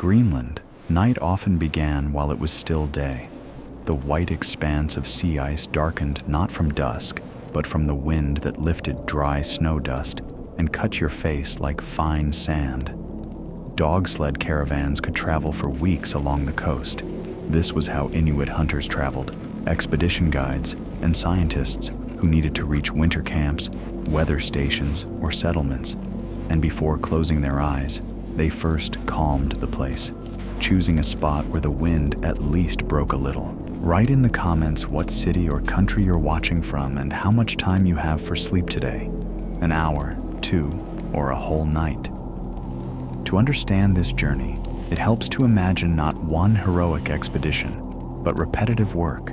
Greenland, night often began while it was still day. The white expanse of sea ice darkened not from dusk, but from the wind that lifted dry snow dust and cut your face like fine sand. Dog sled caravans could travel for weeks along the coast. This was how Inuit hunters traveled, expedition guides, and scientists who needed to reach winter camps, weather stations, or settlements. And before closing their eyes, they first calmed the place, choosing a spot where the wind at least broke a little. Write in the comments what city or country you're watching from and how much time you have for sleep today. An hour, 2, or a whole night. To understand this journey, it helps to imagine not one heroic expedition, but repetitive work.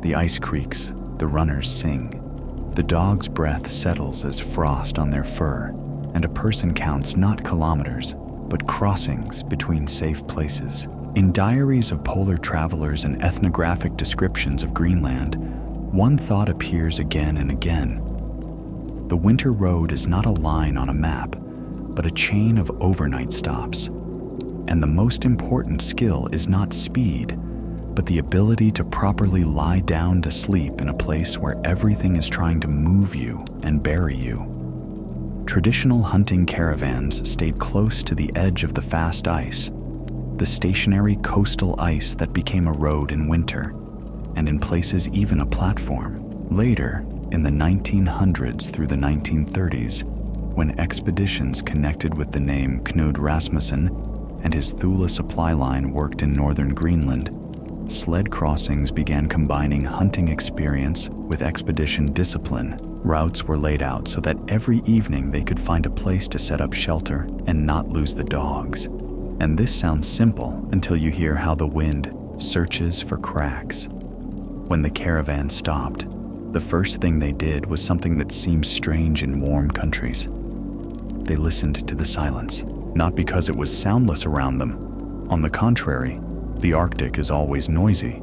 The ice creaks, the runners sing. The dog's breath settles as frost on their fur, and a person counts not kilometers, but crossings between safe places. In diaries of polar travelers and ethnographic descriptions of Greenland, one thought appears again and again. The winter road is not a line on a map, but a chain of overnight stops. And the most important skill is not speed, but the ability to properly lie down to sleep in a place where everything is trying to move you and bury you. Traditional hunting caravans stayed close to the edge of the fast ice, the stationary coastal ice that became a road in winter, and in places even a platform. Later, in the 1900s through the 1930s, when expeditions connected with the name Knud Rasmussen and his Thule supply line worked in northern Greenland, sled crossings began combining hunting experience with expedition discipline. Routes were laid out so that every evening they could find a place to set up shelter and not lose the dogs. And this sounds simple until you hear how the wind searches for cracks. When the caravan stopped, the first thing they did was something that seems strange in warm countries. They listened to the silence, not because it was soundless around them. On the contrary, the Arctic is always noisy.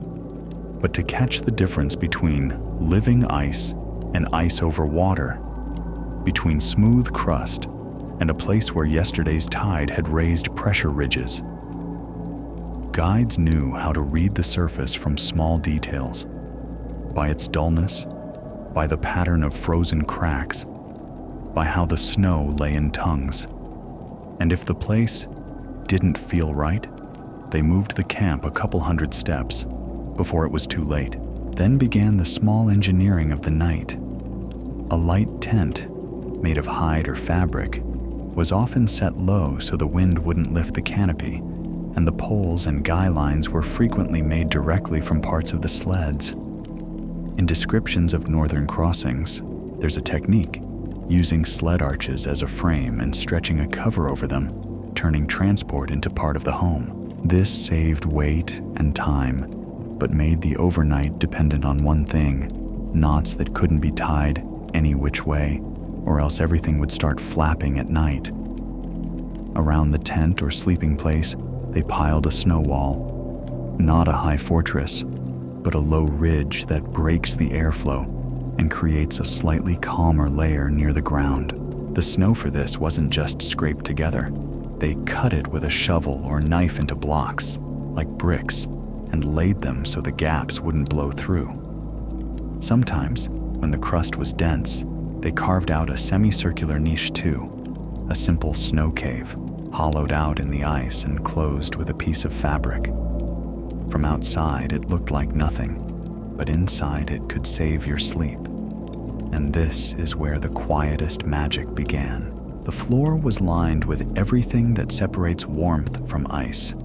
But to catch the difference between living ice and ice over water, between smooth crust and a place where yesterday's tide had raised pressure ridges. Guides knew how to read the surface from small details, by its dullness, by the pattern of frozen cracks, by how the snow lay in tongues. And if the place didn't feel right, they moved the camp a couple hundred steps before it was too late. Then began the small engineering of the night. A light tent, made of hide or fabric, was often set low so the wind wouldn't lift the canopy, and the poles and guy lines were frequently made directly from parts of the sleds. In descriptions of northern crossings, there's a technique, using sled arches as a frame and stretching a cover over them, turning transport into part of the home. This saved weight and time, but made the overnight dependent on one thing, knots that couldn't be tied any which way, or else everything would start flapping at night. Around the tent or sleeping place, they piled a snow wall, not a high fortress, but a low ridge that breaks the airflow and creates a slightly calmer layer near the ground. The snow for this wasn't just scraped together. They cut it with a shovel or knife into blocks, like bricks, and laid them so the gaps wouldn't blow through. Sometimes, when the crust was dense, they carved out a semicircular niche too, a simple snow cave, hollowed out in the ice and closed with a piece of fabric. From outside, it looked like nothing, but inside it could save your sleep. And this is where the quietest magic began. The floor was lined with everything that separates warmth from ice.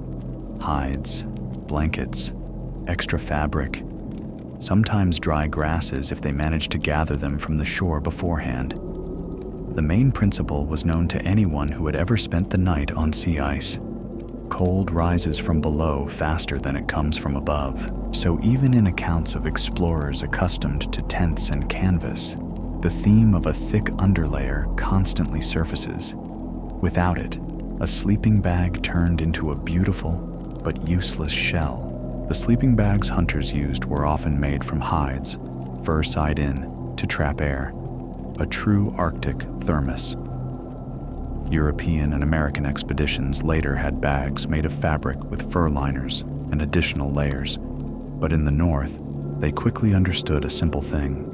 Hides, blankets, extra fabric, sometimes dry grasses if they managed to gather them from the shore beforehand. The main principle was known to anyone who had ever spent the night on sea ice. Cold rises from below faster than it comes from above, so even in accounts of explorers accustomed to tents and canvas, the theme of a thick underlayer constantly surfaces. Without it, a sleeping bag turned into a beautiful but useless shell. The sleeping bags hunters used were often made from hides, fur side in, to trap air, a true Arctic thermos. European and American expeditions later had bags made of fabric with fur liners and additional layers, but in the North, they quickly understood a simple thing.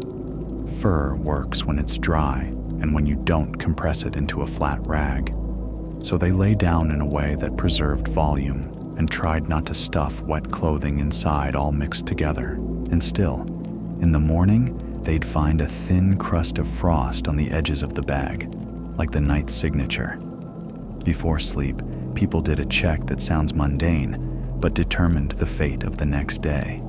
Fur works when it's dry and when you don't compress it into a flat rag. So they lay down in a way that preserved volume and tried not to stuff wet clothing inside all mixed together. And still, in the morning, they'd find a thin crust of frost on the edges of the bag, like the night's signature. Before sleep, people did a check that sounds mundane, but determined the fate of the next day.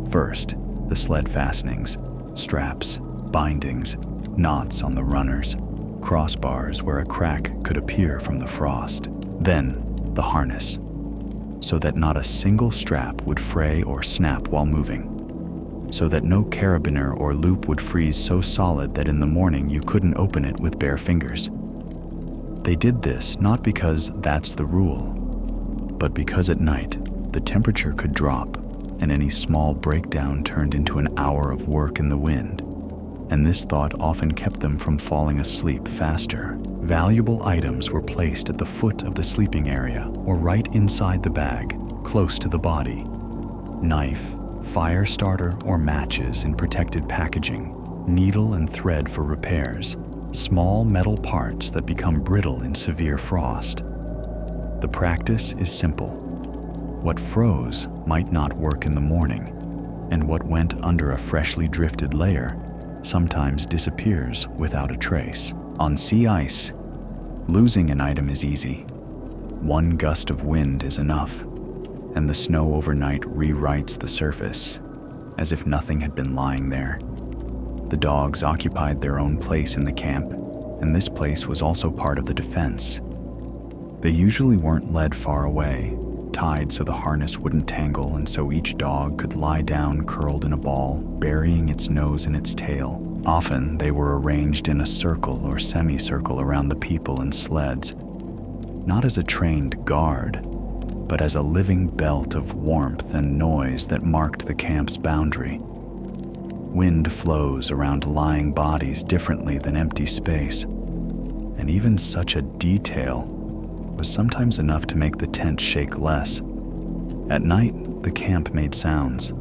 First, the sled fastenings, straps, bindings, knots on the runners, crossbars where a crack could appear from the frost. Then, the harness, so that not a single strap would fray or snap while moving, so that no carabiner or loop would freeze so solid that in the morning you couldn't open it with bare fingers. They did this not because that's the rule, but because at night the temperature could drop and any small breakdown turned into an hour of work in the wind, and this thought often kept them from falling asleep faster. Valuable items were placed at the foot of the sleeping area or right inside the bag, close to the body. Knife, fire starter, or matches in protected packaging, needle and thread for repairs, small metal parts that become brittle in severe frost. The practice is simple. What froze might not work in the morning, and what went under a freshly drifted layer sometimes disappears without a trace. On sea ice, losing an item is easy. One gust of wind is enough, and the snow overnight rewrites the surface, as if nothing had been lying there. The dogs occupied their own place in the camp, and this place was also part of the defense. They usually weren't led far away, tied so the harness wouldn't tangle and so each dog could lie down curled in a ball, burying its nose in its tail. Often they were arranged in a circle or semicircle around the people and sleds, not as a trained guard, but as a living belt of warmth and noise that marked the camp's boundary. Wind flows around lying bodies differently than empty space, and even such a detail was sometimes enough to make the tent shake less. At night, the camp made sounds,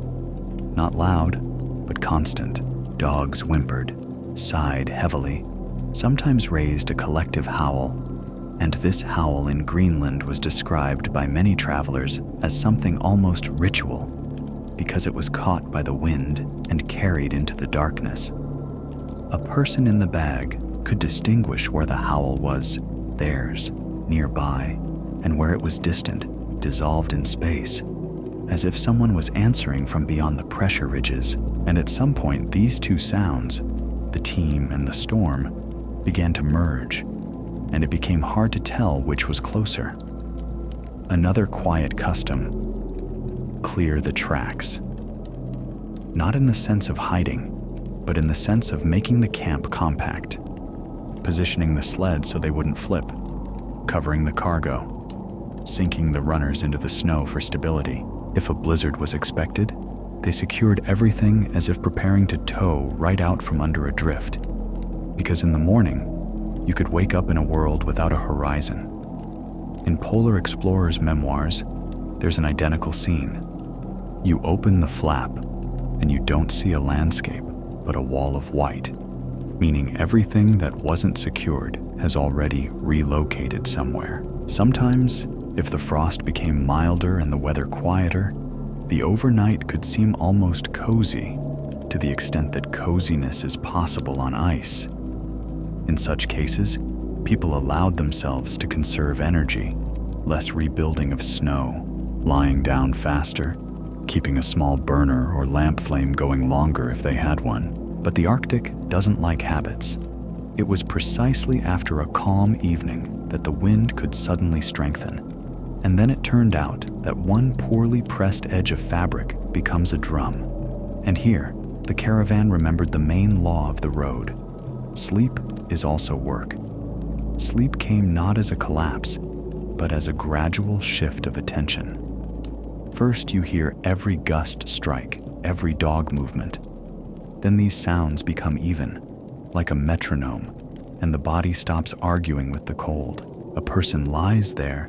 not loud, but constant. Dogs whimpered, sighed heavily, sometimes raised a collective howl, and this howl in Greenland was described by many travelers as something almost ritual, because it was caught by the wind and carried into the darkness. A person in the bag could distinguish where the howl was theirs, nearby, and where it was distant, dissolved in space, as if someone was answering from beyond the pressure ridges. And at some point, these two sounds, the team and the storm, began to merge, and it became hard to tell which was closer. Another quiet custom: clear the tracks. Not in the sense of hiding, but in the sense of making the camp compact, positioning the sled so they wouldn't flip, covering the cargo, sinking the runners into the snow for stability. If a blizzard was expected, they secured everything as if preparing to tow right out from under a drift. Because in the morning, you could wake up in a world without a horizon. In Polar Explorer's memoirs, there's an identical scene. You open the flap, and you don't see a landscape, but a wall of white, meaning everything that wasn't secured has already relocated somewhere. Sometimes, if the frost became milder and the weather quieter, the overnight could seem almost cozy, to the extent that coziness is possible on ice. In such cases, people allowed themselves to conserve energy, less rebuilding of snow, lying down faster, keeping a small burner or lamp flame going longer if they had one. But the Arctic doesn't like habits. It was precisely after a calm evening that the wind could suddenly strengthen. And then it turned out that one poorly pressed edge of fabric becomes a drum. And here, the caravan remembered the main law of the road. Sleep is also work. Sleep came not as a collapse, but as a gradual shift of attention. First, you hear every gust strike, every dog movement. Then these sounds become even, like a metronome, and the body stops arguing with the cold. A person lies there,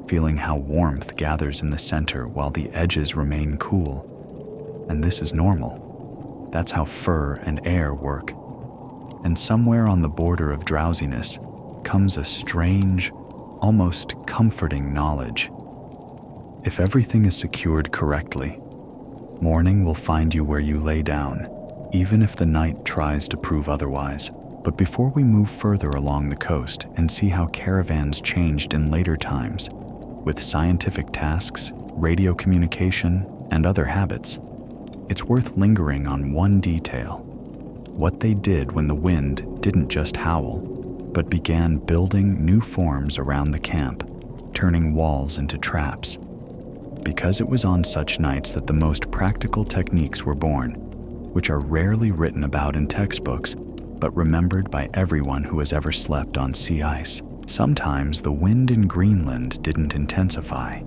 feeling how warmth gathers in the center while the edges remain cool. And this is normal. That's how fur and air work. And somewhere on the border of drowsiness comes a strange, almost comforting knowledge. If everything is secured correctly, morning will find you where you lay down, even if the night tries to prove otherwise. But before we move further along the coast and see how caravans changed in later times, with scientific tasks, radio communication, and other habits, it's worth lingering on one detail: what they did when the wind didn't just howl, but began building new forms around the camp, turning walls into traps. Because it was on such nights that the most practical techniques were born, which are rarely written about in textbooks, but remembered by everyone who has ever slept on sea ice. Sometimes the wind in Greenland didn't intensify.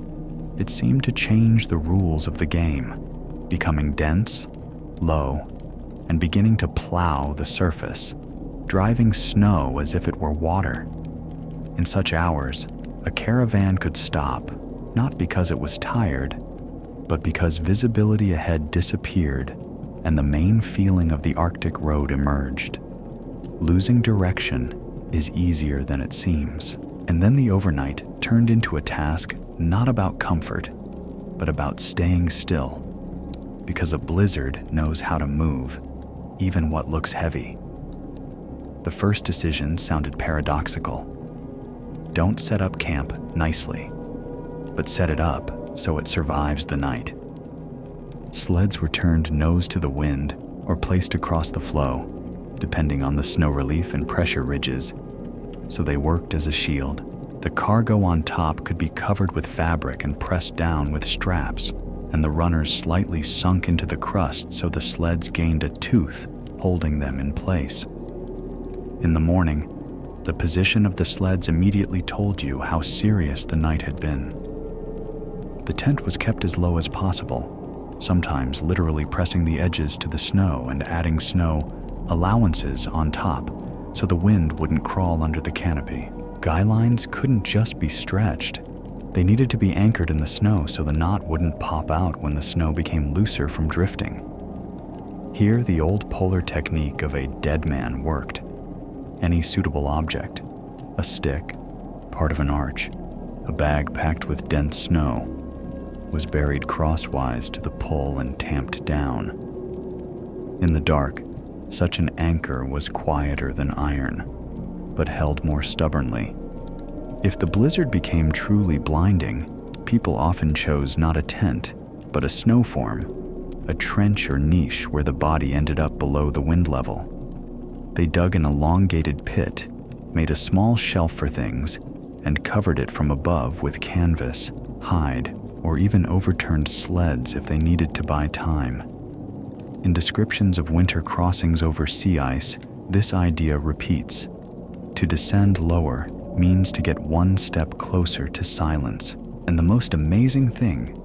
It seemed to change the rules of the game, becoming dense, low, and beginning to plow the surface, driving snow as if it were water. In such hours, a caravan could stop, not because it was tired, but because visibility ahead disappeared and the main feeling of the Arctic road emerged. Losing direction is easier than it seems. And then the overnight turned into a task not about comfort, but about staying still, because a blizzard knows how to move, even what looks heavy. The first decision sounded paradoxical. Don't set up camp nicely, but set it up so it survives the night. Sleds were turned nose to the wind or placed across the floe, depending on the snow relief and pressure ridges, so they worked as a shield. The cargo on top could be covered with fabric and pressed down with straps, and the runners slightly sunk into the crust so the sleds gained a tooth, holding them in place. In the morning, the position of the sleds immediately told you how serious the night had been. The tent was kept as low as possible, sometimes literally pressing the edges to the snow and adding snow allowances on top so the wind wouldn't crawl under the canopy. Guy lines couldn't just be stretched. They needed to be anchored in the snow so the knot wouldn't pop out when the snow became looser from drifting. Here, the old polar technique of a dead man worked. Any suitable object, a stick, part of an arch, a bag packed with dense snow, was buried crosswise to the pull and tamped down. In the dark, such an anchor was quieter than iron, but held more stubbornly. If the blizzard became truly blinding, people often chose not a tent, but a snow form, a trench or niche where the body ended up below the wind level. They dug an elongated pit, made a small shelf for things, and covered it from above with canvas, hide, or even overturned sleds if they needed to buy time. In descriptions of winter crossings over sea ice, this idea repeats. To descend lower means to get one step closer to silence. And the most amazing thing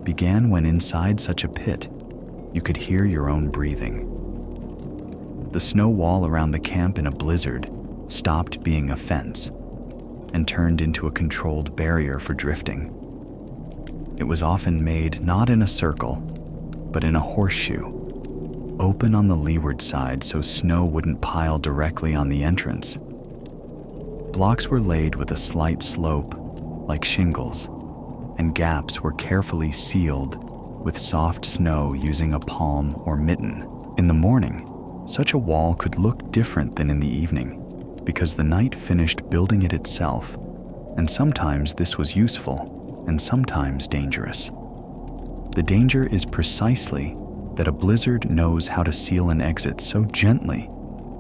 began when inside such a pit, you could hear your own breathing. The snow wall around the camp in a blizzard stopped being a fence and turned into a controlled barrier for drifting. It was often made not in a circle, but in a horseshoe, open on the leeward side so snow wouldn't pile directly on the entrance. Blocks were laid with a slight slope, like shingles, and gaps were carefully sealed with soft snow using a palm or mitten. In the morning, such a wall could look different than in the evening, because the night finished building it itself, and sometimes this was useful, and sometimes dangerous. The danger is precisely that a blizzard knows how to seal an exit so gently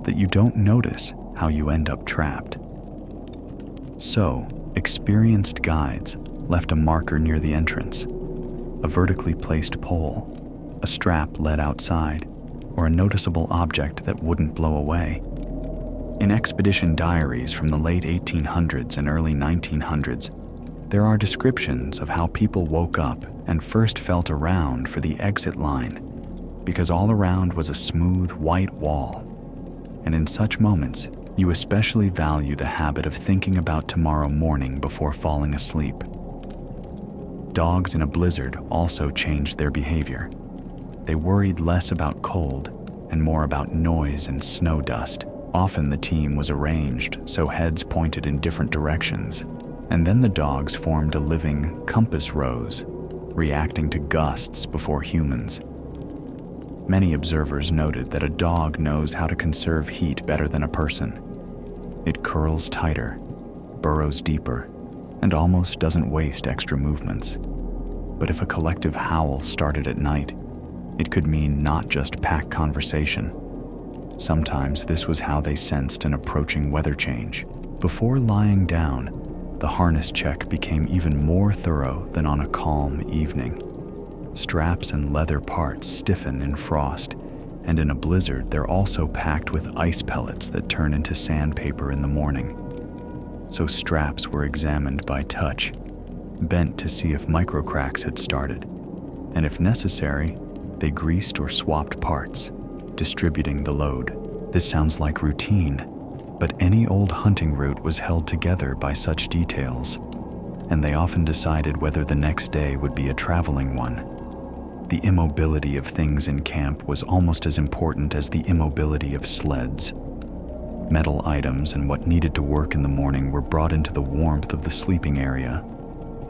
that you don't notice how you end up trapped. So, experienced guides left a marker near the entrance, a vertically placed pole, a strap led outside, or a noticeable object that wouldn't blow away. In expedition diaries from the late 1800s and early 1900s, there are descriptions of how people woke up and first felt around for the exit line, because all around was a smooth white wall. And in such moments, You especially value the habit of thinking about tomorrow morning before falling asleep. Dogs in a blizzard also changed their behavior. They worried less about cold and more about noise and snow dust. Often the team was arranged so heads pointed in different directions, and then the dogs formed a living compass rose, reacting to gusts before humans. Many observers noted that a dog knows how to conserve heat better than a person. It curls tighter, burrows deeper, and almost doesn't waste extra movements. But if a collective howl started at night, it could mean not just pack conversation. Sometimes this was how they sensed an approaching weather change. Before lying down, the harness check became even more thorough than on a calm evening. Straps and leather parts stiffen in frost, and in a blizzard they're also packed with ice pellets that turn into sandpaper in the morning. So straps were examined by touch, bent to see if microcracks had started, and if necessary, they greased or swapped parts, distributing the load. This sounds like routine, but any old hunting route was held together by such details, and they often decided whether the next day would be a traveling one. The immobility of things in camp was almost as important as the immobility of sleds. Metal items and what needed to work in the morning were brought into the warmth of the sleeping area.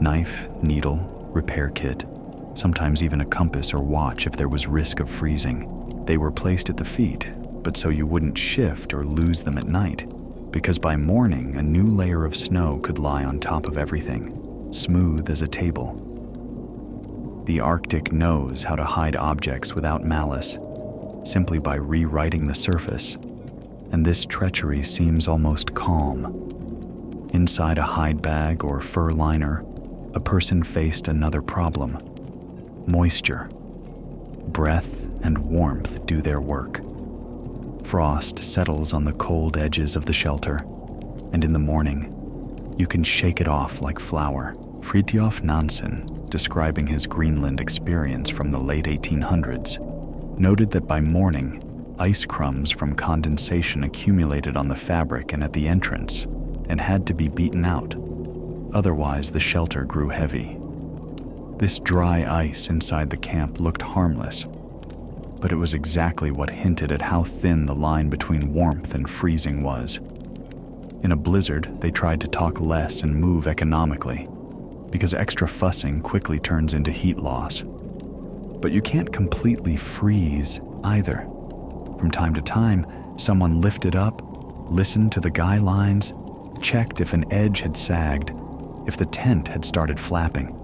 Knife, needle, repair kit, sometimes even a compass or watch if there was risk of freezing. They were placed at the feet, but so you wouldn't shift or lose them at night, because by morning a new layer of snow could lie on top of everything, smooth as a table. The Arctic knows how to hide objects without malice, simply by rewriting the surface, and this treachery seems almost calm. Inside a hide bag or fur liner, a person faced another problem: moisture. Breath and warmth do their work. Frost settles on the cold edges of the shelter, and in the morning, you can shake it off like flour. Fridtjof Nansen, describing his Greenland experience from the late 1800s, noted that by morning, ice crumbs from condensation accumulated on the fabric and at the entrance and had to be beaten out. Otherwise, the shelter grew heavy. This dry ice inside the camp looked harmless, but it was exactly what hinted at how thin the line between warmth and freezing was. In a blizzard, they tried to talk less and move economically, because extra fussing quickly turns into heat loss. But you can't completely freeze either. From time to time, someone lifted up, listened to the guy lines, checked if an edge had sagged, if the tent had started flapping.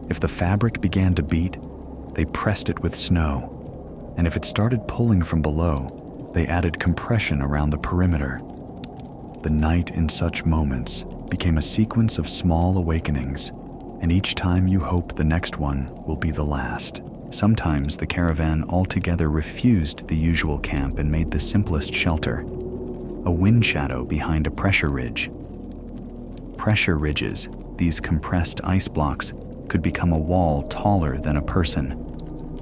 If the fabric began to beat, they pressed it with snow, and if it started pulling from below, they added compression around the perimeter. The night in such moments became a sequence of small awakenings, and each time you hope the next one will be the last. Sometimes the caravan altogether refused the usual camp and made the simplest shelter: a wind shadow behind a pressure ridge. Pressure ridges, these compressed ice blocks, could become a wall taller than a person,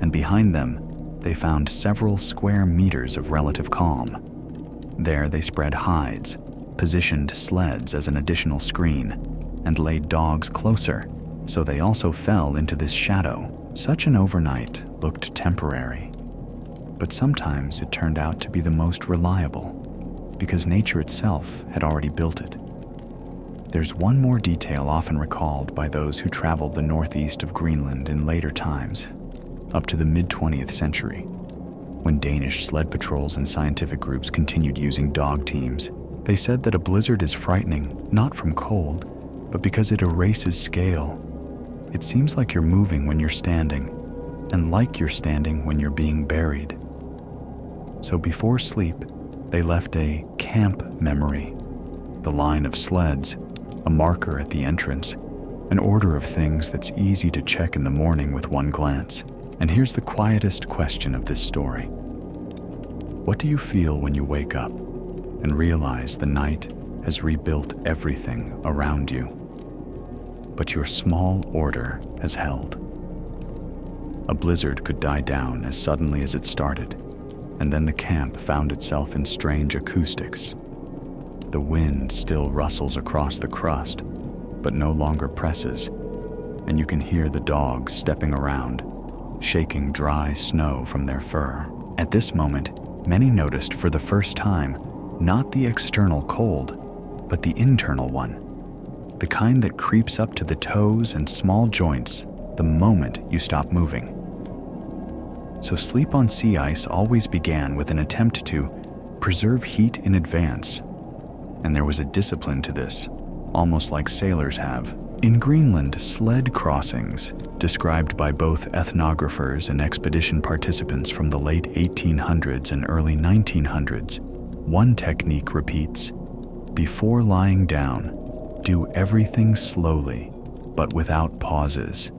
and behind them they found several square meters of relative calm. There they spread hides, positioned sleds as an additional screen, and laid dogs closer, so they also fell into this shadow. Such an overnight looked temporary, but sometimes it turned out to be the most reliable, because nature itself had already built it. There's one more detail often recalled by those who traveled the northeast of Greenland in later times, up to the mid-20th century, when Danish sled patrols and scientific groups continued using dog teams. They said that a blizzard is frightening, not from cold, but because it erases scale. It seems like you're moving when you're standing, and like you're standing when you're being buried. So before sleep, they left a camp memory, the line of sleds, a marker at the entrance, an order of things that's easy to check in the morning with one glance. And here's the quietest question of this story. What do you feel when you wake up and realize the night has rebuilt everything around you, but your small order has held? A blizzard could die down as suddenly as it started, and then the camp found itself in strange acoustics. The wind still rustles across the crust, but no longer presses, and you can hear the dogs stepping around, shaking dry snow from their fur. At this moment, many noticed for the first time not the external cold, but the internal one, the kind that creeps up to the toes and small joints the moment you stop moving. So sleep on sea ice always began with an attempt to preserve heat in advance, and there was a discipline to this, almost like sailors have. In Greenland, sled crossings, described by both ethnographers and expedition participants from the late 1800s and early 1900s, one technique repeats: before lying down, do everything slowly, but without pauses.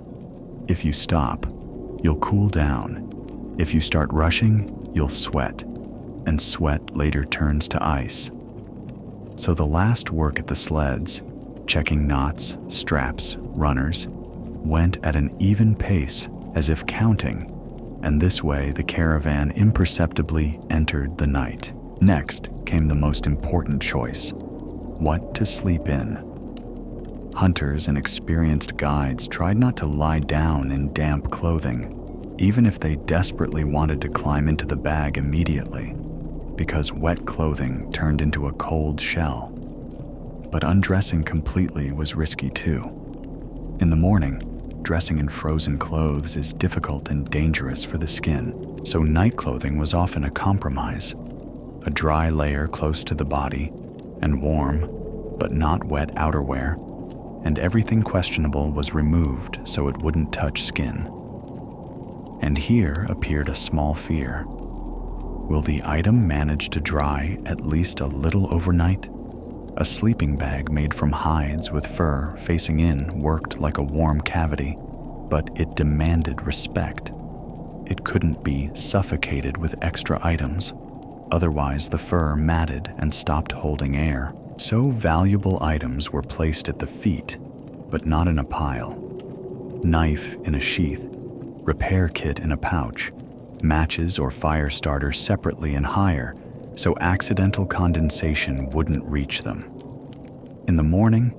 If you stop, you'll cool down. If you start rushing, you'll sweat, and sweat later turns to ice. So the last work at the sleds, checking knots, straps, runners, went at an even pace as if counting, and this way the caravan imperceptibly entered the night. Next came the most important choice: what to sleep in. Hunters and experienced guides tried not to lie down in damp clothing, even if they desperately wanted to climb into the bag immediately, because wet clothing turned into a cold shell. But undressing completely was risky too. In the morning, dressing in frozen clothes is difficult and dangerous for the skin, so night clothing was often a compromise. A dry layer close to the body, and warm, but not wet outerwear, and everything questionable was removed so it wouldn't touch skin. And here appeared a small fear. Will the item manage to dry at least a little overnight? A sleeping bag made from hides with fur facing in worked like a warm cavity, but it demanded respect. It couldn't be suffocated with extra items, otherwise the fur matted and stopped holding air. So valuable items were placed at the feet, but not in a pile. Knife in a sheath, repair kit in a pouch, matches or fire starters separately and higher, so accidental condensation wouldn't reach them. In the morning,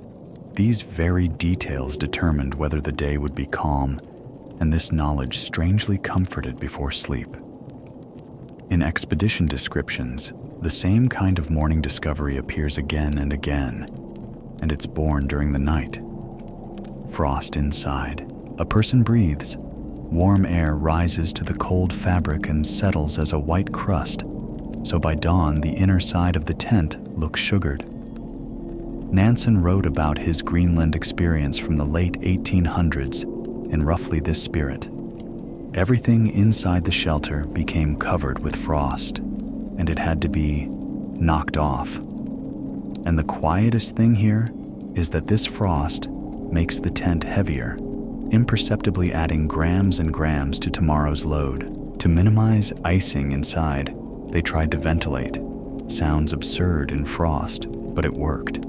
these very details determined whether the day would be calm, and this knowledge strangely comforted before sleep. In expedition descriptions, the same kind of morning discovery appears again and again, and it's born during the night. Frost inside. A person breathes. Warm air rises to the cold fabric and settles as a white crust, so by dawn the inner side of the tent looks sugared. Nansen wrote about his Greenland experience from the late 1800s in roughly this spirit. Everything inside the shelter became covered with frost, and it had to be knocked off. And the quietest thing here is that this frost makes the tent heavier, imperceptibly adding grams and grams to tomorrow's load. To minimize icing inside, they tried to ventilate. Sounds absurd in frost, but it worked.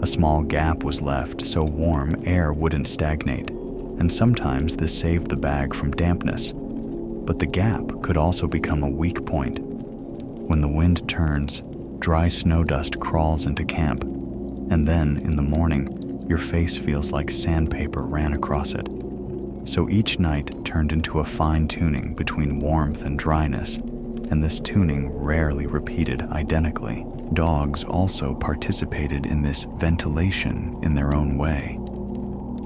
A small gap was left so warm air wouldn't stagnate, and sometimes this saved the bag from dampness. But the gap could also become a weak point. When the wind turns, dry snow dust crawls into camp, and then, in the morning, your face feels like sandpaper ran across it. So each night turned into a fine-tuning between warmth and dryness, and this tuning rarely repeated identically. Dogs also participated in this ventilation in their own way.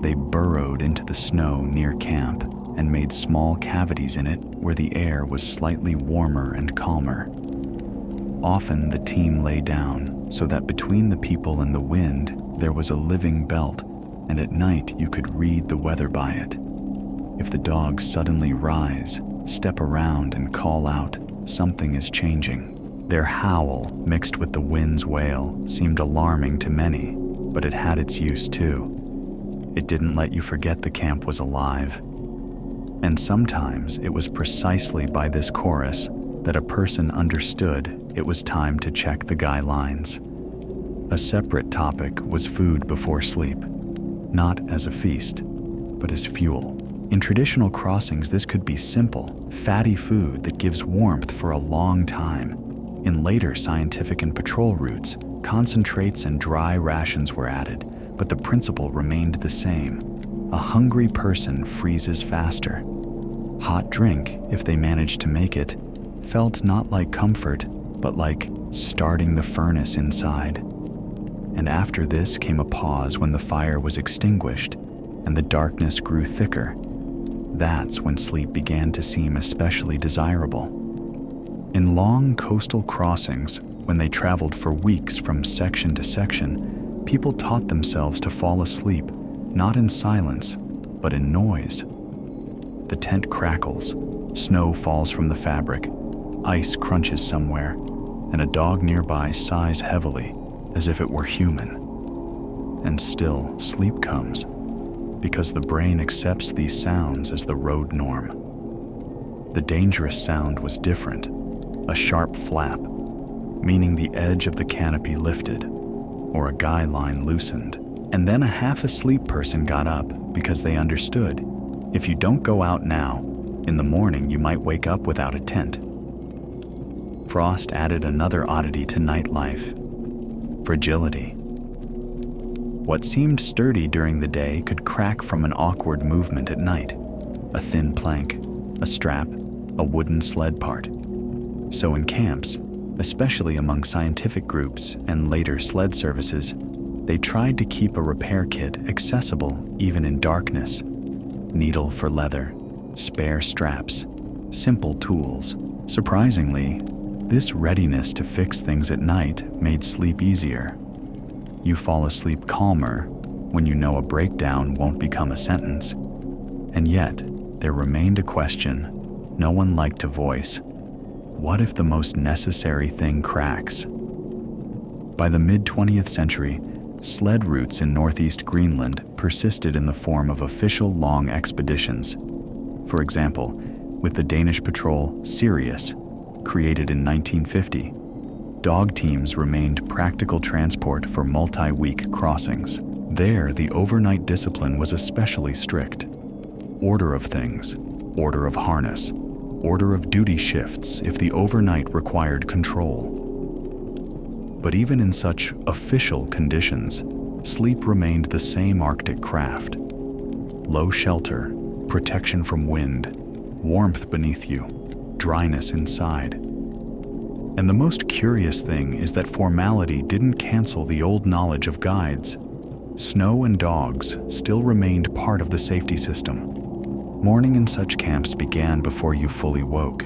They burrowed into the snow near camp and made small cavities in it where the air was slightly warmer and calmer. Often the team lay down so that between the people and the wind there was a living belt, and at night you could read the weather by it. If the dogs suddenly rise, step around and call out, something is changing. Their howl, mixed with the wind's wail, seemed alarming to many, but it had its use too. It didn't let you forget the camp was alive. And sometimes it was precisely by this chorus that a person understood it was time to check the guy lines. A separate topic was food before sleep, not as a feast, but as fuel. In traditional crossings, this could be simple, fatty food that gives warmth for a long time. In later scientific and patrol routes, Concentrates and dry rations were added, but the principle remained the same. A hungry person freezes faster. Hot drink, if they managed to make it, felt not like comfort, but like starting the furnace inside. And after this came a pause when the fire was extinguished and the darkness grew thicker. That's when sleep began to seem especially desirable. In long coastal crossings, when they traveled for weeks from section to section, people taught themselves to fall asleep, not in silence, but in noise. The tent crackles, snow falls from the fabric, ice crunches somewhere, and a dog nearby sighs heavily, as if it were human. And still, sleep comes, because the brain accepts these sounds as the road norm. The dangerous sound was different, a sharp flap, meaning the edge of the canopy lifted, or a guy line loosened. And then a half-asleep person got up because they understood, if you don't go out now, in the morning you might wake up without a tent. Frost added another oddity to nightlife: fragility. What seemed sturdy during the day could crack from an awkward movement at night. A thin plank, a strap, a wooden sled part. So in camps, especially among scientific groups and later sled services, they tried to keep a repair kit accessible even in darkness. Needle for leather, spare straps, simple tools. Surprisingly, this readiness to fix things at night made sleep easier. You fall asleep calmer when you know a breakdown won't become a sentence. And yet, there remained a question no one liked to voice. What if the most necessary thing cracks? By the mid-20th century, sled routes in northeast Greenland persisted in the form of official long expeditions. For example, with the Danish patrol Sirius, created in 1950, dog teams remained practical transport for multi-week crossings. There, the overnight discipline was especially strict. Order of things, order of harness, order of duty shifts if the overnight required control. But even in such official conditions, sleep remained the same Arctic craft. Low shelter, protection from wind, warmth beneath you, dryness inside. And the most curious thing is that formality didn't cancel the old knowledge of guides. Snow and dogs still remained part of the safety system. Morning in such camps began before you fully woke.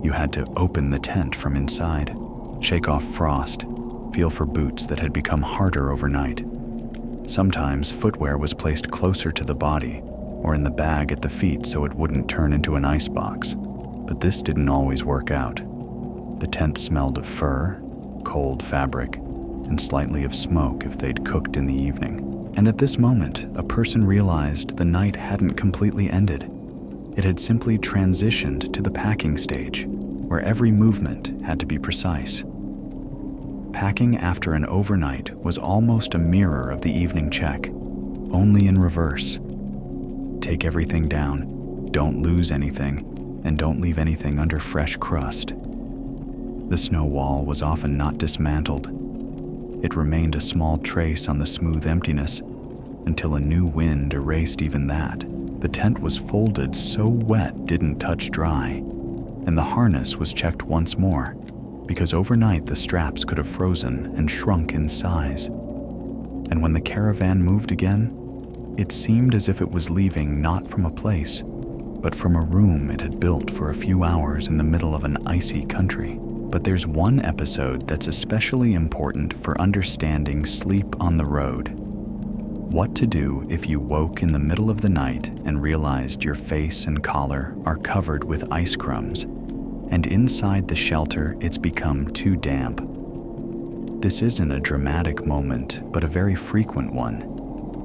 You had to open the tent from inside, shake off frost, feel for boots that had become harder overnight. Sometimes footwear was placed closer to the body or in the bag at the feet so it wouldn't turn into an icebox. But this didn't always work out. The tent smelled of fur, cold fabric, and slightly of smoke if they'd cooked in the evening. And at this moment, a person realized the night hadn't completely ended. It had simply transitioned to the packing stage, where every movement had to be precise. Packing after an overnight was almost a mirror of the evening check, only in reverse. Take everything down, don't lose anything, and don't leave anything under fresh crust. The snow wall was often not dismantled. It remained a small trace on the smooth emptiness until a new wind erased even that. The tent was folded so wet didn't touch dry, and the harness was checked once more, because overnight the straps could have frozen and shrunk in size. And when the caravan moved again, it seemed as if it was leaving not from a place, but from a room it had built for a few hours in the middle of an icy country. But there's one episode that's especially important for understanding sleep on the road. What to do if you woke in the middle of the night and realized your face and collar are covered with ice crumbs, and inside the shelter it's become too damp. This isn't a dramatic moment, but a very frequent one,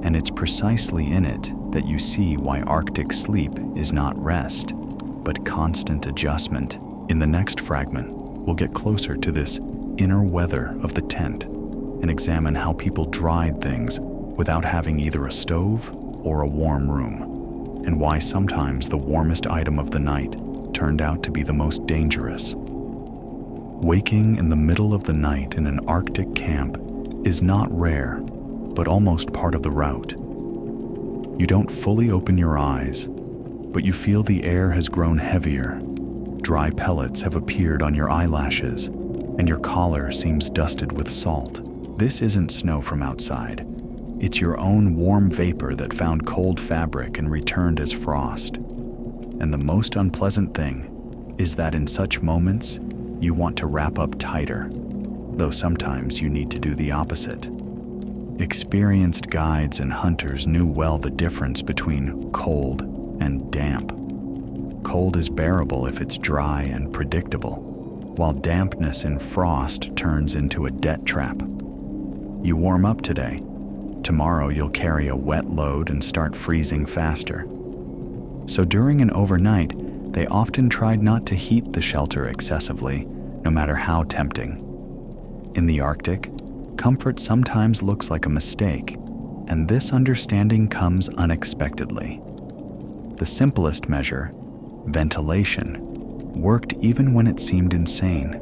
and it's precisely in it that you see why Arctic sleep is not rest, but constant adjustment. In the next fragment, we'll get closer to this inner weather of the tent and examine how people dried things without having either a stove or a warm room, and why sometimes the warmest item of the night turned out to be the most dangerous. Waking in the middle of the night in an Arctic camp is not rare, but almost part of the route. You don't fully open your eyes, but you feel the air has grown heavier. Dry pellets have appeared on your eyelashes, and your collar seems dusted with salt. This isn't snow from outside. It's your own warm vapor that found cold fabric and returned as frost. And the most unpleasant thing is that in such moments, you want to wrap up tighter, though sometimes you need to do the opposite. Experienced guides and hunters knew well the difference between cold and damp. Cold is bearable if it's dry and predictable, while dampness in frost turns into a debt trap. You warm up today. Tomorrow you'll carry a wet load and start freezing faster. So during an overnight, they often tried not to heat the shelter excessively, no matter how tempting. In the Arctic, comfort sometimes looks like a mistake, and this understanding comes unexpectedly. The simplest measure, ventilation, worked even when it seemed insane.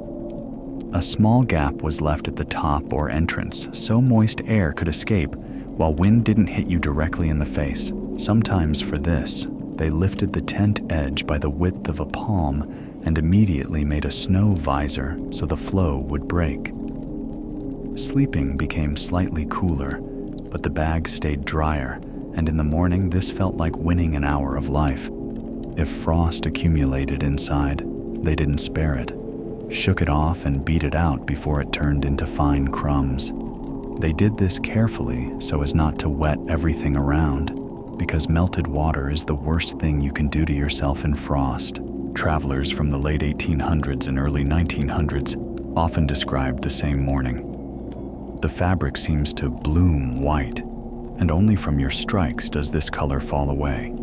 A small gap was left at the top or entrance so moist air could escape while wind didn't hit you directly in the face. Sometimes for this, they lifted the tent edge by the width of a palm and immediately made a snow visor so the flow would break. Sleeping became slightly cooler, but the bag stayed drier, and in the morning this felt like winning an hour of life. If frost accumulated inside, they didn't spare it, shook it off and beat it out before it turned into fine crumbs. They did this carefully so as not to wet everything around, because melted water is the worst thing you can do to yourself in frost. Travelers from the late 1800s and early 1900s often described the same morning. The fabric seems to bloom white, and only from your strikes does this color fall away.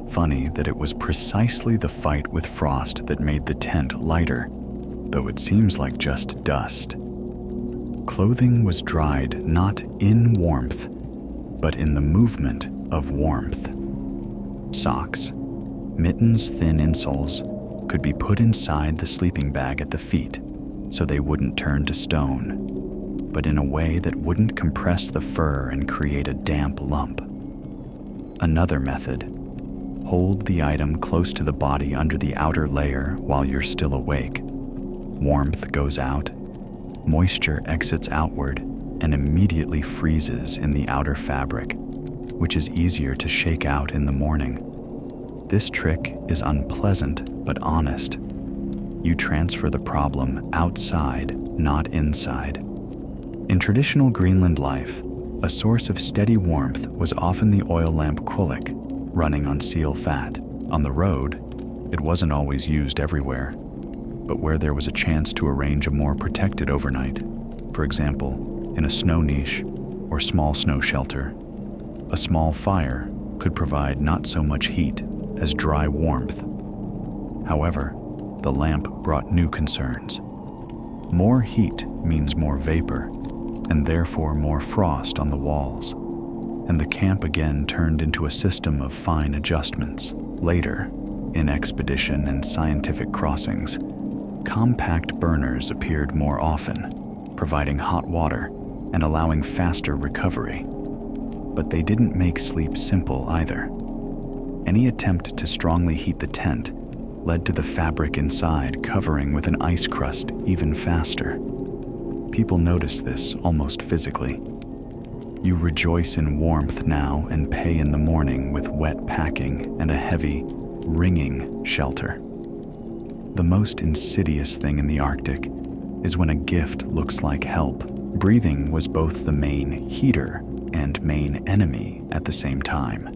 Funny that it was precisely the fight with frost that made the tent lighter, though it seems like just dust. Clothing was dried not in warmth, but in the movement of warmth. Socks, mittens, thin insoles, could be put inside the sleeping bag at the feet so they wouldn't turn to stone, but in a way that wouldn't compress the fur and create a damp lump. Another method: hold the item close to the body under the outer layer while you're still awake. Warmth goes out, moisture exits outward, and immediately freezes in the outer fabric, which is easier to shake out in the morning. This trick is unpleasant but honest. You transfer the problem outside, not inside. In traditional Greenland life, a source of steady warmth was often the oil lamp quillick, running on seal fat. On the road, it wasn't always used everywhere, but where there was a chance to arrange a more protected overnight, for example, in a snow niche or small snow shelter, a small fire could provide not so much heat as dry warmth. However, the lamp brought new concerns. More heat means more vapor, and therefore more frost on the walls, and the camp again turned into a system of fine adjustments. Later, in expedition and scientific crossings, compact burners appeared more often, providing hot water and allowing faster recovery. But they didn't make sleep simple either. Any attempt to strongly heat the tent led to the fabric inside covering with an ice crust even faster. People notice this almost physically. You rejoice in warmth now and pay in the morning with wet packing and a heavy, ringing shelter. The most insidious thing in the Arctic is when a gift looks like help. Breathing was both the main heater and main enemy at the same time.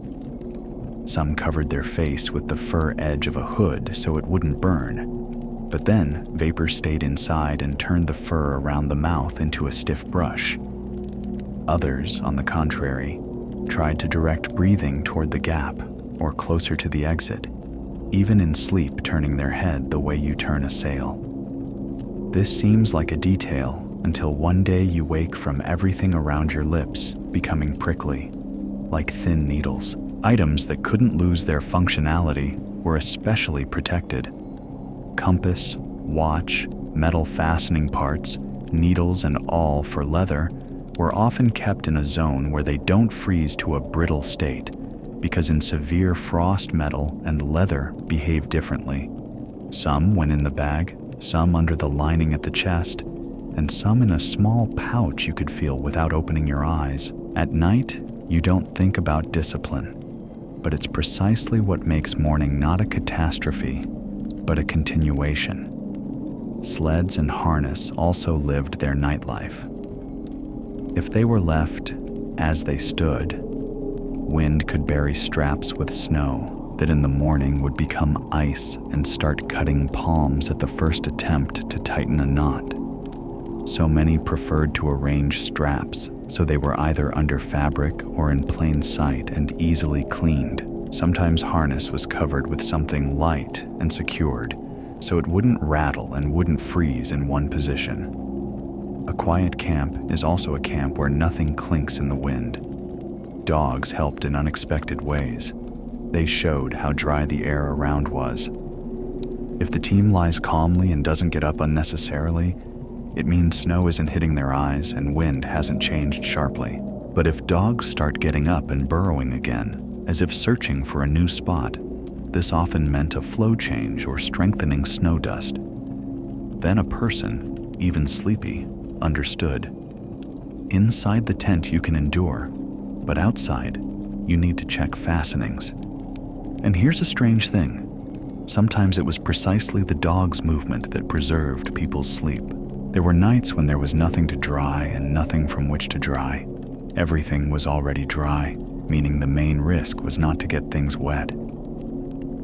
Some covered their face with the fur edge of a hood so it wouldn't burn, but then vapor stayed inside and turned the fur around the mouth into a stiff brush. Others, on the contrary, tried to direct breathing toward the gap or closer to the exit, even in sleep turning their head the way you turn a sail. This seems like a detail until one day you wake from everything around your lips becoming prickly, like thin needles. Items that couldn't lose their functionality were especially protected. Compass, watch, Metal fastening parts, needles and awl for leather, were often kept in a zone where they don't freeze to a brittle state, because in severe frost metal and leather behave differently. Some went in the bag, some under the lining at the chest, and some in a small pouch you could feel without opening your eyes. At night, you don't think about discipline, but it's precisely what makes morning not a catastrophe, but a continuation. Sleds and harness also lived their nightlife. If they were left as they stood, wind could bury straps with snow that in the morning would become ice and start cutting palms at the first attempt to tighten a knot. So many preferred to arrange straps so they were either under fabric or in plain sight and easily cleaned. Sometimes harness was covered with something light and secured, so it wouldn't rattle and wouldn't freeze in one position. A quiet camp is also a camp where nothing clinks in the wind. Dogs helped in unexpected ways. They showed how dry the air around was. If the team lies calmly and doesn't get up unnecessarily, it means snow isn't hitting their eyes and wind hasn't changed sharply. But if dogs start getting up and burrowing again, as if searching for a new spot, this often meant a flow change or strengthening snow dust. Then a person, even sleepy, understood. Inside the tent you can endure, but outside, you need to check fastenings. And here's a strange thing. Sometimes it was precisely the dog's movement that preserved people's sleep. There were nights when there was nothing to dry and nothing from which to dry. Everything was already dry, meaning the main risk was not to get things wet.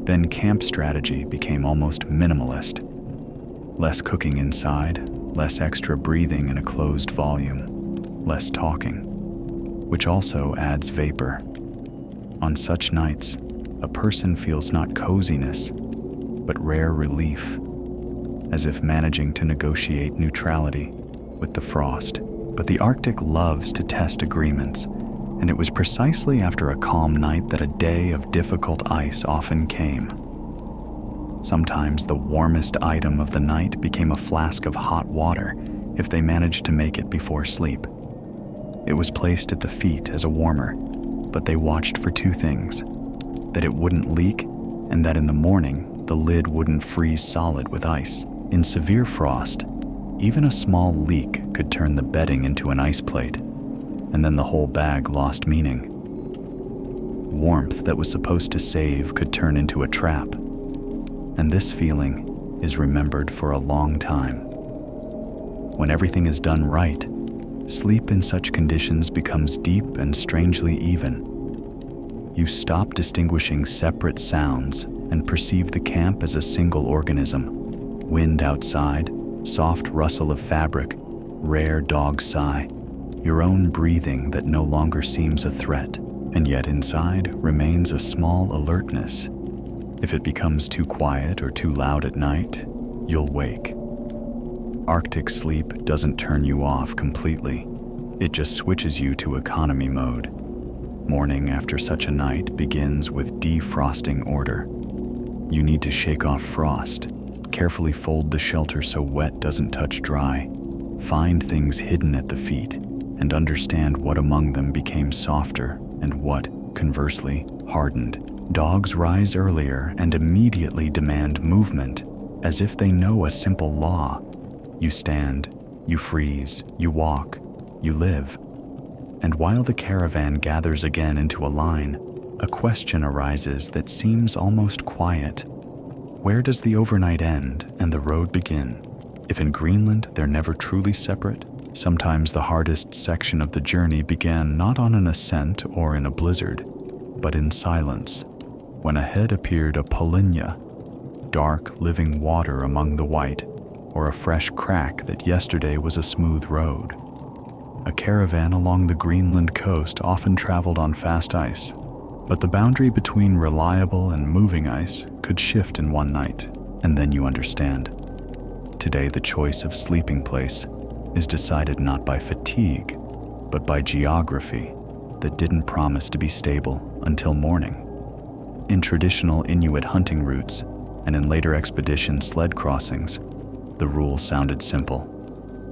Then camp strategy became almost minimalist. Less cooking inside, less extra breathing in a closed volume, less talking, which also adds vapor. On such nights, a person feels not coziness, but rare relief, as if managing to negotiate neutrality with the frost. But the Arctic loves to test agreements, and it was precisely after a calm night that a day of difficult ice often came. Sometimes the warmest item of the night became a flask of hot water if they managed to make it before sleep. It was placed at the feet as a warmer, but they watched for two things: that it wouldn't leak, and that in the morning the lid wouldn't freeze solid with ice. In severe frost, even a small leak could turn the bedding into an ice plate, and then the whole bag lost meaning. Warmth that was supposed to save could turn into a trap, and this feeling is remembered for a long time. When everything is done right, sleep in such conditions becomes deep and strangely even. You stop distinguishing separate sounds and perceive the camp as a single organism. Wind outside, soft rustle of fabric, rare dog sigh, your own breathing that no longer seems a threat, and yet inside remains a small alertness. If it becomes too quiet or too loud at night, you'll wake. Arctic sleep doesn't turn you off completely. It just switches you to economy mode. Morning after such a night begins with defrosting order. You need to shake off frost, carefully fold the shelter so wet doesn't touch dry, find things hidden at the feet, and understand what among them became softer and what, conversely, hardened. Dogs rise earlier and immediately demand movement, as if they know a simple law. You stand, you freeze, you walk, you live. And while the caravan gathers again into a line, a question arises that seems almost quiet. Where does the overnight end and the road begin? If in Greenland they're never truly separate, sometimes the hardest section of the journey began not on an ascent or in a blizzard, but in silence, when ahead appeared a polynya, dark living water among the white, or a fresh crack that yesterday was a smooth road. A caravan along the Greenland coast often traveled on fast ice, but the boundary between reliable and moving ice could shift in one night, and then you understand. Today the choice of sleeping place is decided not by fatigue, but by geography that didn't promise to be stable until morning. In traditional Inuit hunting routes, and in later expedition sled crossings, The rule sounded simple.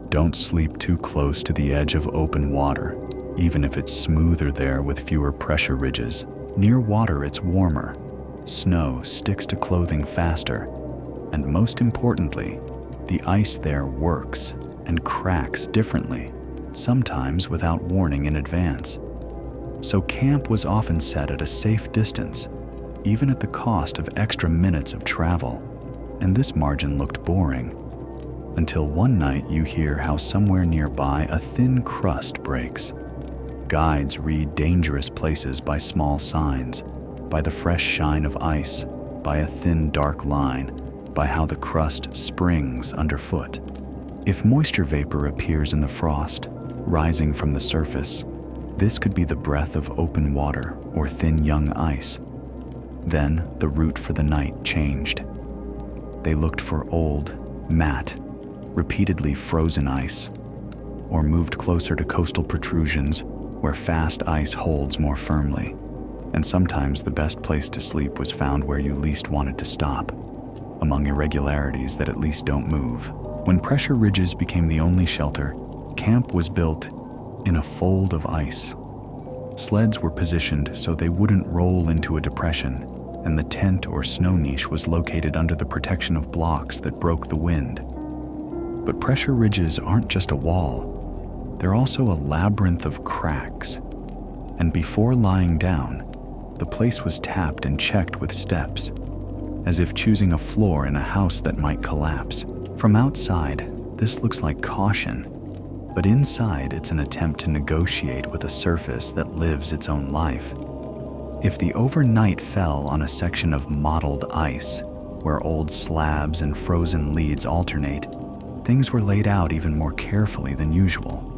Don't sleep too close to the edge of open water, even if it's smoother there with fewer pressure ridges. Near water, it's warmer. Snow sticks to clothing faster. And most importantly, the ice there works and cracks differently, sometimes without warning in advance. So camp was often set at a safe distance, even at the cost of extra minutes of travel. And this margin looked boring, until one night you hear how somewhere nearby a thin crust breaks. Guides read dangerous places by small signs, by the fresh shine of ice, by a thin dark line, by how the crust springs underfoot. If moisture vapor appears in the frost, rising from the surface, this could be the breath of open water or thin young ice. Then the route for the night changed. They looked for old, matte, repeatedly frozen ice, or moved closer to coastal protrusions where fast ice holds more firmly. And sometimes the best place to sleep was found where you least wanted to stop, among irregularities that at least don't move. When pressure ridges became the only shelter, camp was built in a fold of ice. Sleds were positioned so they wouldn't roll into a depression, and the tent or snow niche was located under the protection of blocks that broke the wind. But pressure ridges aren't just a wall. They're also a labyrinth of cracks. And before lying down, the place was tapped and checked with steps, as if choosing a floor in a house that might collapse. From outside, this looks like caution, but inside it's an attempt to negotiate with a surface that lives its own life. If the overnight fell on a section of mottled ice, where old slabs and frozen leads alternate, things were laid out even more carefully than usual.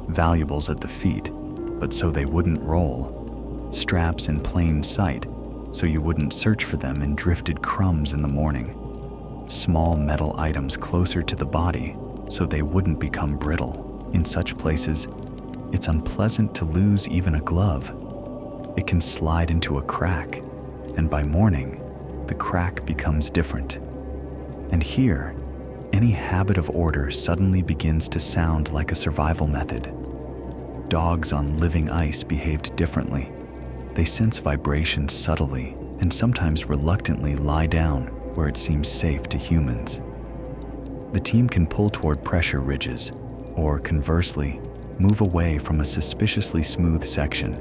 Valuables at the feet, but so they wouldn't roll. Straps in plain sight, so you wouldn't search for them in drifted crumbs in the morning. Small metal items closer to the body, so they wouldn't become brittle. In such places, it's unpleasant to lose even a glove. It can slide into a crack, and by morning, the crack becomes different. And here, any habit of order suddenly begins to sound like a survival method. Dogs on living ice behaved differently. They sense vibration subtly and sometimes reluctantly lie down where it seems safe to humans. The team can pull toward pressure ridges, or conversely, move away from a suspiciously smooth section,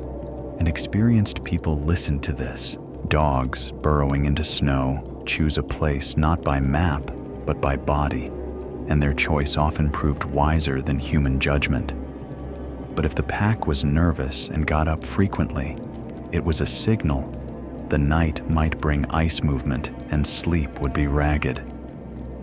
and experienced people listen to this. Dogs, burrowing into snow, choose a place not by map, but by body, and their choice often proved wiser than human judgment. But if the pack was nervous and got up frequently, it was a signal. The night might bring ice movement, and sleep would be ragged.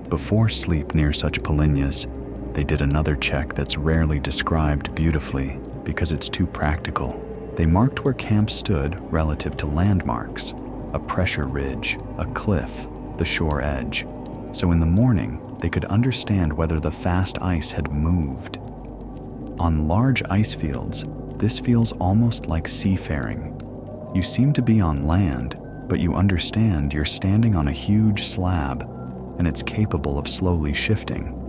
Before sleep near such polynyas, they did another check that's rarely described beautifully because it's too practical. They marked where camp stood relative to landmarks, a pressure ridge, a cliff, the shore edge. So in the morning, they could understand whether the fast ice had moved. On large ice fields, this feels almost like seafaring. You seem to be on land, but you understand you're standing on a huge slab, and it's capable of slowly shifting.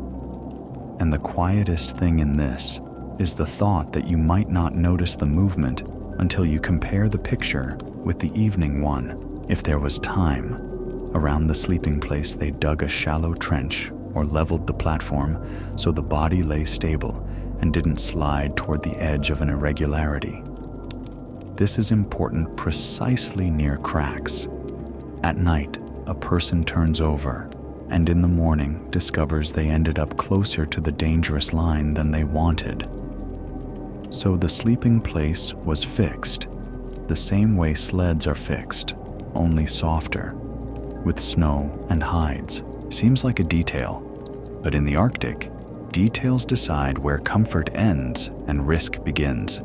And the quietest thing in this is the thought that you might not notice the movement until you compare the picture with the evening one. If there was time, around the sleeping place they dug a shallow trench or leveled the platform so the body lay stable and didn't slide toward the edge of an irregularity. This is important precisely near cracks. At night, a person turns over, and in the morning discovers they ended up closer to the dangerous line than they wanted. So the sleeping place was fixed, the same way sleds are fixed, only softer, with snow and hides. Seems like a detail, but in the Arctic, details decide where comfort ends and risk begins.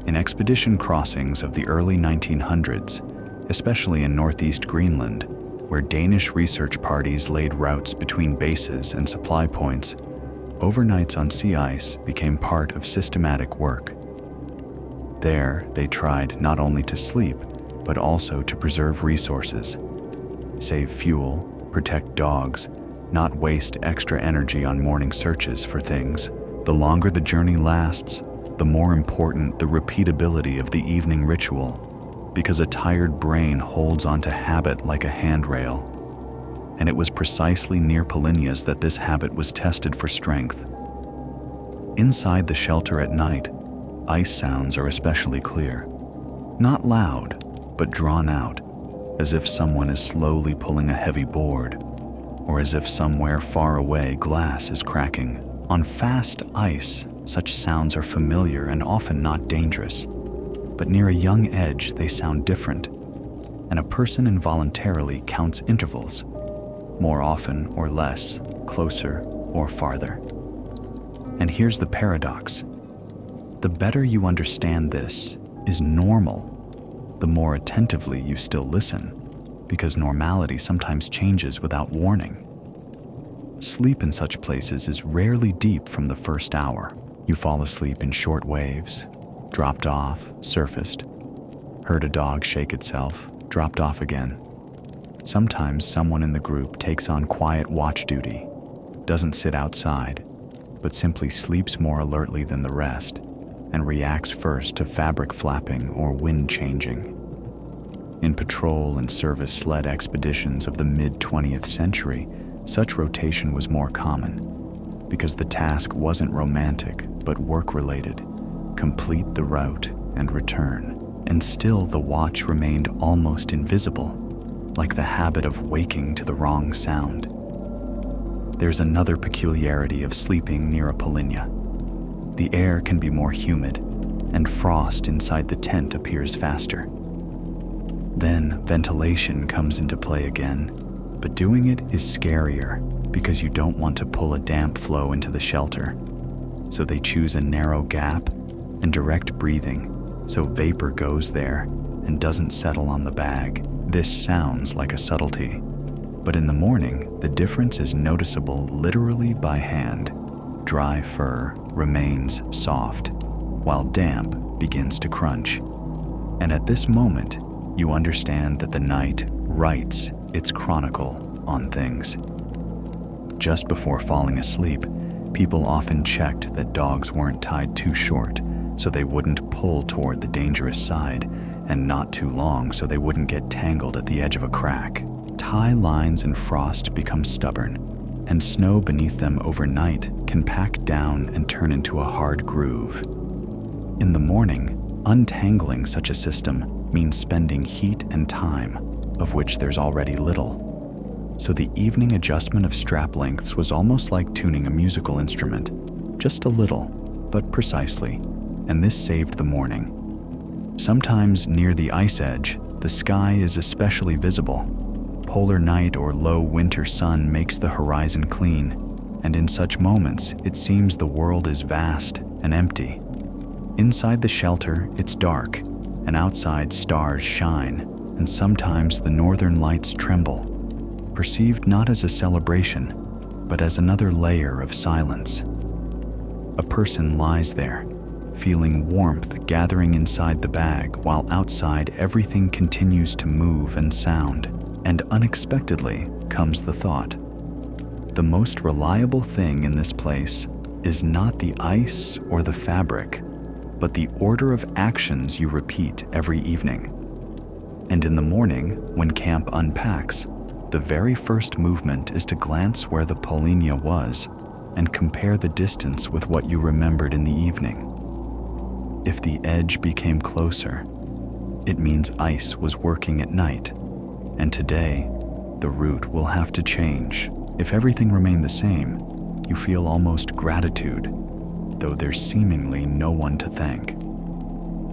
In expedition crossings of the early 1900s, especially in northeast Greenland, where Danish research parties laid routes between bases and supply points, overnights on sea ice became part of systematic work. There, they tried not only to sleep, but also to preserve resources, save fuel, protect dogs, not waste extra energy on morning searches for things. The longer the journey lasts, the more important the repeatability of the evening ritual, because a tired brain holds onto habit like a handrail. And it was precisely near Polinia's that this habit was tested for strength. Inside the shelter at night, ice sounds are especially clear. Not loud, but drawn out, as if someone is slowly pulling a heavy board, or as if somewhere far away glass is cracking. On fast ice, such sounds are familiar and often not dangerous, but near a young edge they sound different, and a person involuntarily counts intervals, more often or less, closer or farther. And here's the paradox. The better you understand this is normal, the more attentively you still listen, because normality sometimes changes without warning. Sleep in such places is rarely deep from the first hour. You fall asleep in short waves, dropped off, surfaced, heard a dog shake itself, dropped off again. Sometimes someone in the group takes on quiet watch duty, doesn't sit outside, but simply sleeps more alertly than the rest, and reacts first to fabric flapping or wind changing. In patrol and service sled expeditions of the mid-20th century, such rotation was more common, because the task wasn't romantic but work-related. Complete the route and return, and still the watch remained almost invisible, like the habit of waking to the wrong sound. There's another peculiarity of sleeping near a Polinia. The air can be more humid, and frost inside the tent appears faster. Then ventilation comes into play again, but doing it is scarier because you don't want to pull a damp flow into the shelter. So they choose a narrow gap and direct breathing, so vapor goes there and doesn't settle on the bag. This sounds like a subtlety, but in the morning, the difference is noticeable literally by hand. Dry fur remains soft, while damp begins to crunch. And at this moment, you understand that the night writes its chronicle on things. Just before falling asleep, people often checked that dogs weren't tied too short, so they wouldn't pull toward the dangerous side, and not too long so they wouldn't get tangled at the edge of a crack. Tie lines and frost become stubborn, and snow beneath them overnight can pack down and turn into a hard groove. In the morning, untangling such a system means spending heat and time, of which there's already little. So the evening adjustment of strap lengths was almost like tuning a musical instrument, just a little, but precisely, and this saved the morning. Sometimes near the ice edge, the sky is especially visible. Polar night or low winter sun makes the horizon clean, and in such moments, it seems the world is vast and empty. Inside the shelter, it's dark, and outside stars shine, and sometimes the northern lights tremble, perceived not as a celebration, but as another layer of silence. A person lies there, feeling warmth gathering inside the bag while outside everything continues to move and sound, and unexpectedly comes the thought. The most reliable thing in this place is not the ice or the fabric, but the order of actions you repeat every evening. And in the morning, when camp unpacks, the very first movement is to glance where the Polinia was and compare the distance with what you remembered in the evening. If the edge became closer, it means ice was working at night, and today, the route will have to change. If everything remained the same, you feel almost gratitude, though there's seemingly no one to thank.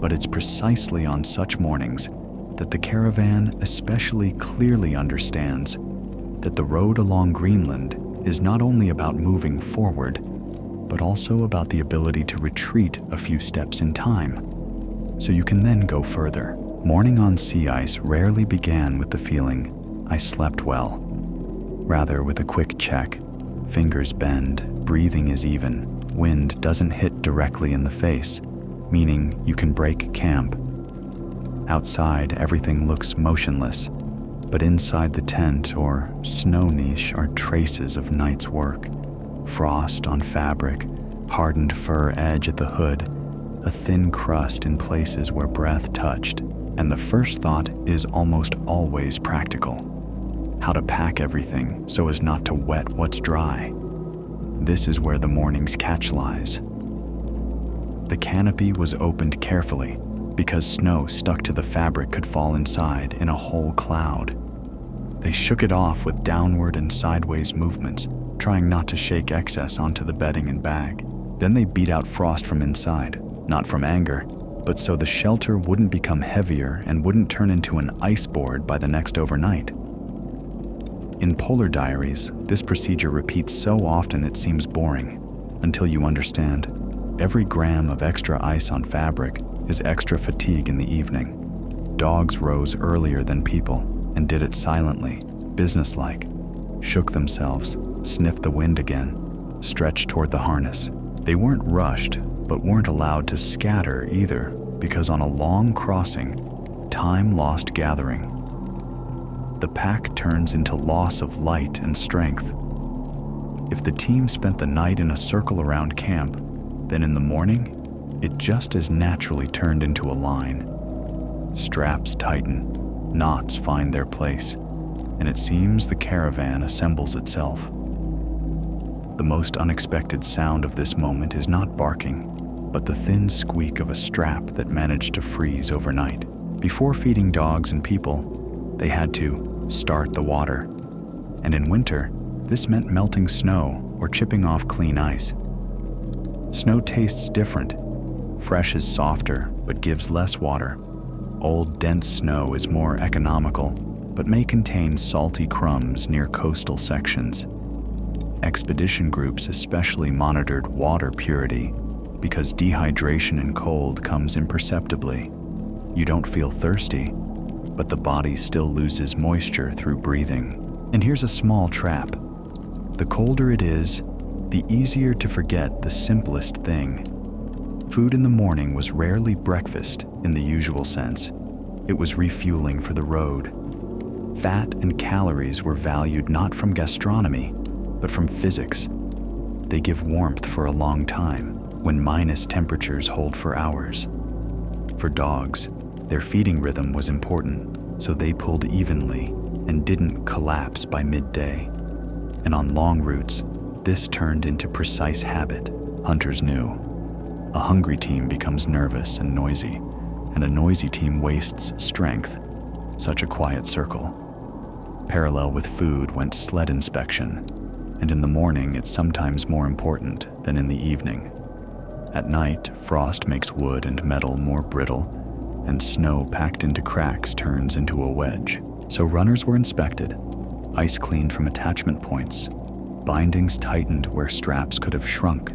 But it's precisely on such mornings that the caravan especially clearly understands that the road along Greenland is not only about moving forward, but also about the ability to retreat a few steps in time, so you can then go further. Morning on sea ice rarely began with the feeling, "I slept well." Rather with a quick check, fingers bend, breathing is even, wind doesn't hit directly in the face, meaning you can break camp. Outside, everything looks motionless, But inside the tent or snow niche are traces of night's work. Frost on fabric, hardened fur edge at the hood, a thin crust in places where breath touched, and the first thought is almost always practical. How to pack everything so as not to wet what's dry. This is where the morning's catch lies. The canopy was opened carefully because snow stuck to the fabric could fall inside in a whole cloud. They shook it off with downward and sideways movements, trying not to shake excess onto the bedding and bag. Then they beat out frost from inside, not from anger, but so the shelter wouldn't become heavier and wouldn't turn into an ice board by the next overnight. In polar diaries, this procedure repeats so often it seems boring, until you understand. Every gram of extra ice on fabric is extra fatigue in the evening. Dogs rose earlier than people and did it silently, businesslike, shook themselves, sniffed the wind again, stretched toward the harness. They weren't rushed, but weren't allowed to scatter either, because on a long crossing, time lost gathering. The pack turns into loss of light and strength. If the team spent the night in a circle around camp, then in the morning, it just as naturally turned into a line. Straps tighten, knots find their place, and it seems the caravan assembles itself. The most unexpected sound of this moment is not barking, but the thin squeak of a strap that managed to freeze overnight. Before feeding dogs and people, they had to start the water. And in winter, this meant melting snow or chipping off clean ice. Snow tastes different. Fresh is softer, but gives less water. Old, dense snow is more economical, but may contain salty crumbs near coastal sections. Expedition groups especially monitored water purity because dehydration in cold comes imperceptibly. You don't feel thirsty, but the body still loses moisture through breathing. And here's a small trap. The colder it is, the easier to forget the simplest thing. Food in the morning was rarely breakfast in the usual sense. It was refueling for the road. Fat and calories were valued not from gastronomy, but from physics. They give warmth for a long time, when minus temperatures hold for hours. For dogs, their feeding rhythm was important, so they pulled evenly and didn't collapse by midday. And on long routes, this turned into precise habit. Hunters knew. A hungry team becomes nervous and noisy, and a noisy team wastes strength. Such a quiet circle. Parallel with food went sled inspection, and in the morning it's sometimes more important than in the evening. At night, frost makes wood and metal more brittle, and snow packed into cracks turns into a wedge. So runners were inspected, ice cleaned from attachment points, bindings tightened where straps could have shrunk.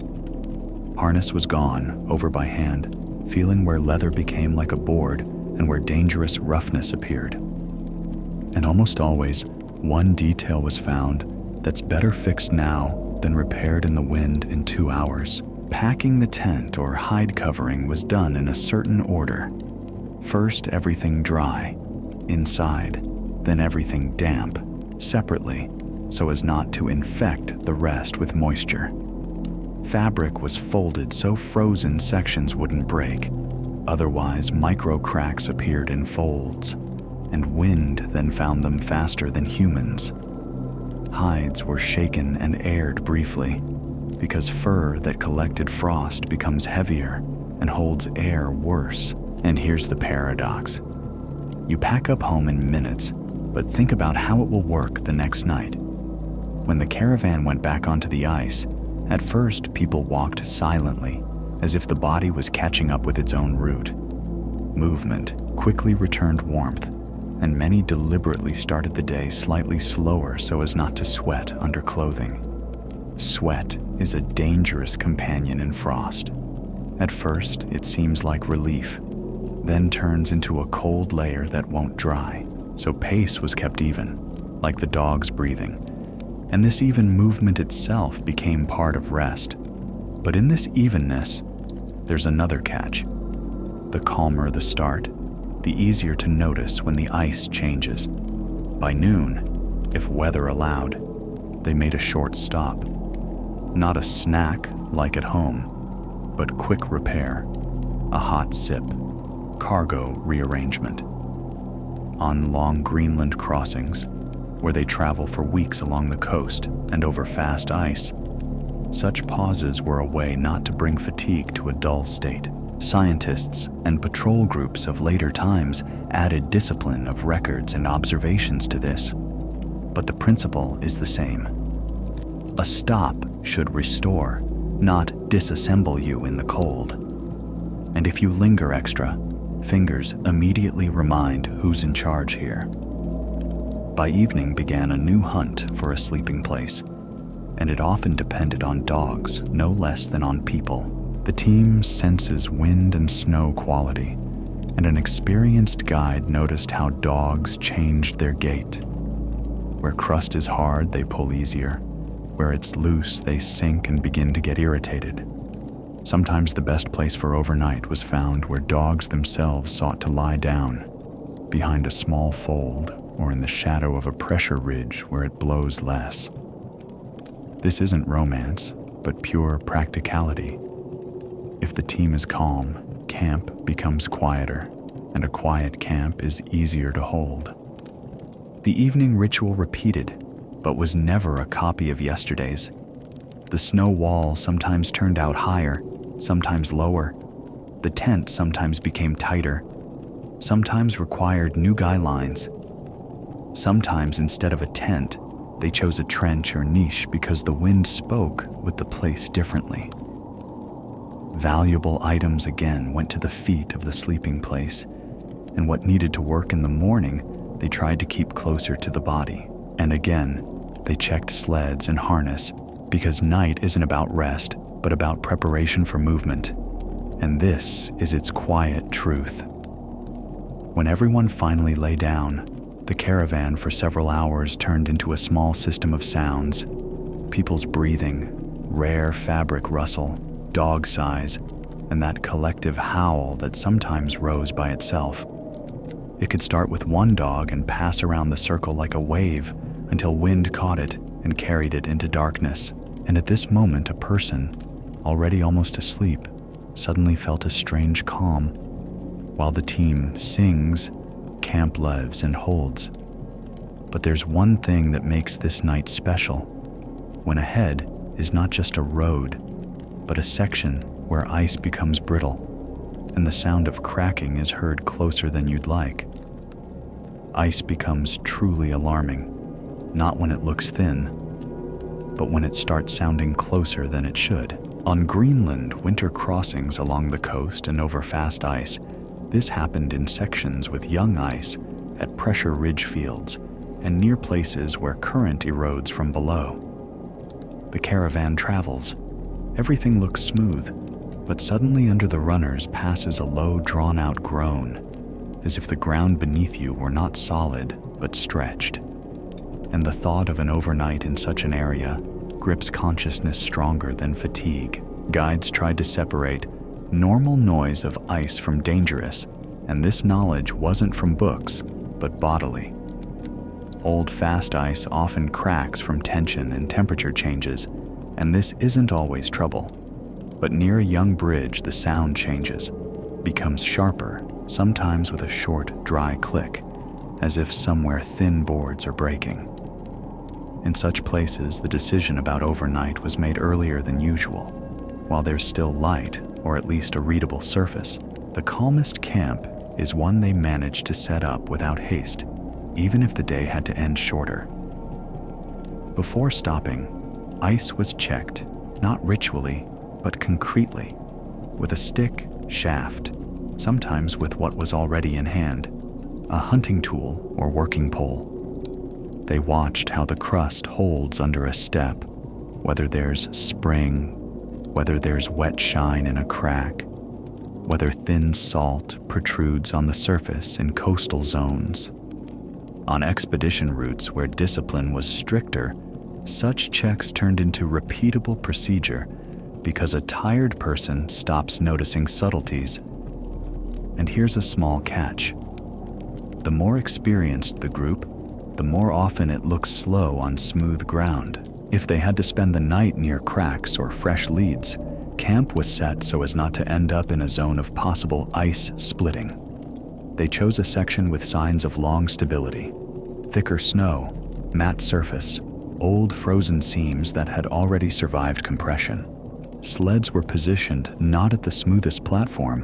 Harness was gone, over by hand, feeling where leather became like a board and where dangerous roughness appeared. And almost always, one detail was found that's better fixed now than repaired in the wind in 2 hours. Packing the tent or hide covering was done in a certain order. First, everything dry, inside, then everything damp, separately, so as not to infect the rest with moisture. Fabric was folded so frozen sections wouldn't break. Otherwise, micro cracks appeared in folds, and wind then found them faster than humans. Hides were shaken and aired briefly, because fur that collected frost becomes heavier and holds air worse. And here's the paradox. You pack up home in minutes, but think about how it will work the next night. When the caravan went back onto the ice, at first people walked silently, as if the body was catching up with its own route. Movement quickly returned warmth, and many deliberately started the day slightly slower so as not to sweat under clothing. Sweat is a dangerous companion in frost. At first, it seems like relief, then turns into a cold layer that won't dry, so pace was kept even, like the dog's breathing. And this even movement itself became part of rest. But in this evenness, there's another catch. The calmer the start, the easier to notice when the ice changes. By noon, if weather allowed, they made a short stop. Not a snack like at home, but quick repair, a hot sip, cargo rearrangement. On long Greenland crossings, where they travel for weeks along the coast and over fast ice, such pauses were a way not to bring fatigue to a dull state. Scientists and patrol groups of later times added discipline of records and observations to this, but the principle is the same. A stop should restore, not disassemble you in the cold. And if you linger extra, fingers immediately remind who's in charge here. By evening began a new hunt for a sleeping place, and it often depended on dogs no less than on people. The team senses wind and snow quality, and an experienced guide noticed how dogs changed their gait. Where crust is hard, they pull easier. Where it's loose, they sink and begin to get irritated. Sometimes the best place for overnight was found where dogs themselves sought to lie down, behind a small fold or in the shadow of a pressure ridge where it blows less. This isn't romance, but pure practicality. If the team is calm, camp becomes quieter, and a quiet camp is easier to hold. The evening ritual repeated, but was never a copy of yesterday's. The snow wall sometimes turned out higher, sometimes lower. The tent sometimes became tighter, sometimes required new guy lines. Sometimes instead of a tent, they chose a trench or niche because the wind spoke with the place differently. Valuable items again went to the feet of the sleeping place, and what needed to work in the morning, they tried to keep closer to the body. And again, they checked sleds and harness, because night isn't about rest, but about preparation for movement. And this is its quiet truth. When everyone finally lay down, the caravan for several hours turned into a small system of sounds. People's breathing, rare fabric rustle, dog sighs, and that collective howl that sometimes rose by itself. It could start with one dog and pass around the circle like a wave until wind caught it and carried it into darkness. And at this moment, a person, already almost asleep, suddenly felt a strange calm, while the team sings, camp lives, and holds. But there's one thing that makes this night special. When ahead is not just a road, but a section where ice becomes brittle, and the sound of cracking is heard closer than you'd like. Ice becomes truly alarming, not when it looks thin, but when it starts sounding closer than it should. On Greenland winter crossings along the coast and over fast ice, this happened in sections with young ice at pressure ridge fields and near places where current erodes from below. The caravan travels. Everything looks smooth, but suddenly under the runners passes a low, drawn-out groan, as if the ground beneath you were not solid, but stretched. And the thought of an overnight in such an area grips consciousness stronger than fatigue. Guides tried to separate normal noise of ice from dangerous, and this knowledge wasn't from books, but bodily. Old fast ice often cracks from tension and temperature changes, and this isn't always trouble. But near a young bridge, the sound changes, becomes sharper, sometimes with a short, dry click, as if somewhere thin boards are breaking. In such places, the decision about overnight was made earlier than usual. While there's still light, or at least a readable surface, the calmest camp is one they managed to set up without haste, even if the day had to end shorter. Before stopping, ice was checked, not ritually, but concretely, with a stick, shaft, sometimes with what was already in hand, a hunting tool or working pole. They watched how the crust holds under a step, whether there's spring, whether there's wet shine in a crack, whether thin salt protrudes on the surface in coastal zones. On expedition routes where discipline was stricter, such checks turned into repeatable procedure because a tired person stops noticing subtleties. And here's a small catch. The more experienced the group, the the more often it looks slow on smooth ground. If they had to spend the night near cracks or fresh leads, camp was set so as not to end up in a zone of possible ice splitting. They chose a section with signs of long stability: thicker snow, matte surface, old frozen seams that had already survived compression. Sleds were positioned not at the smoothest platform,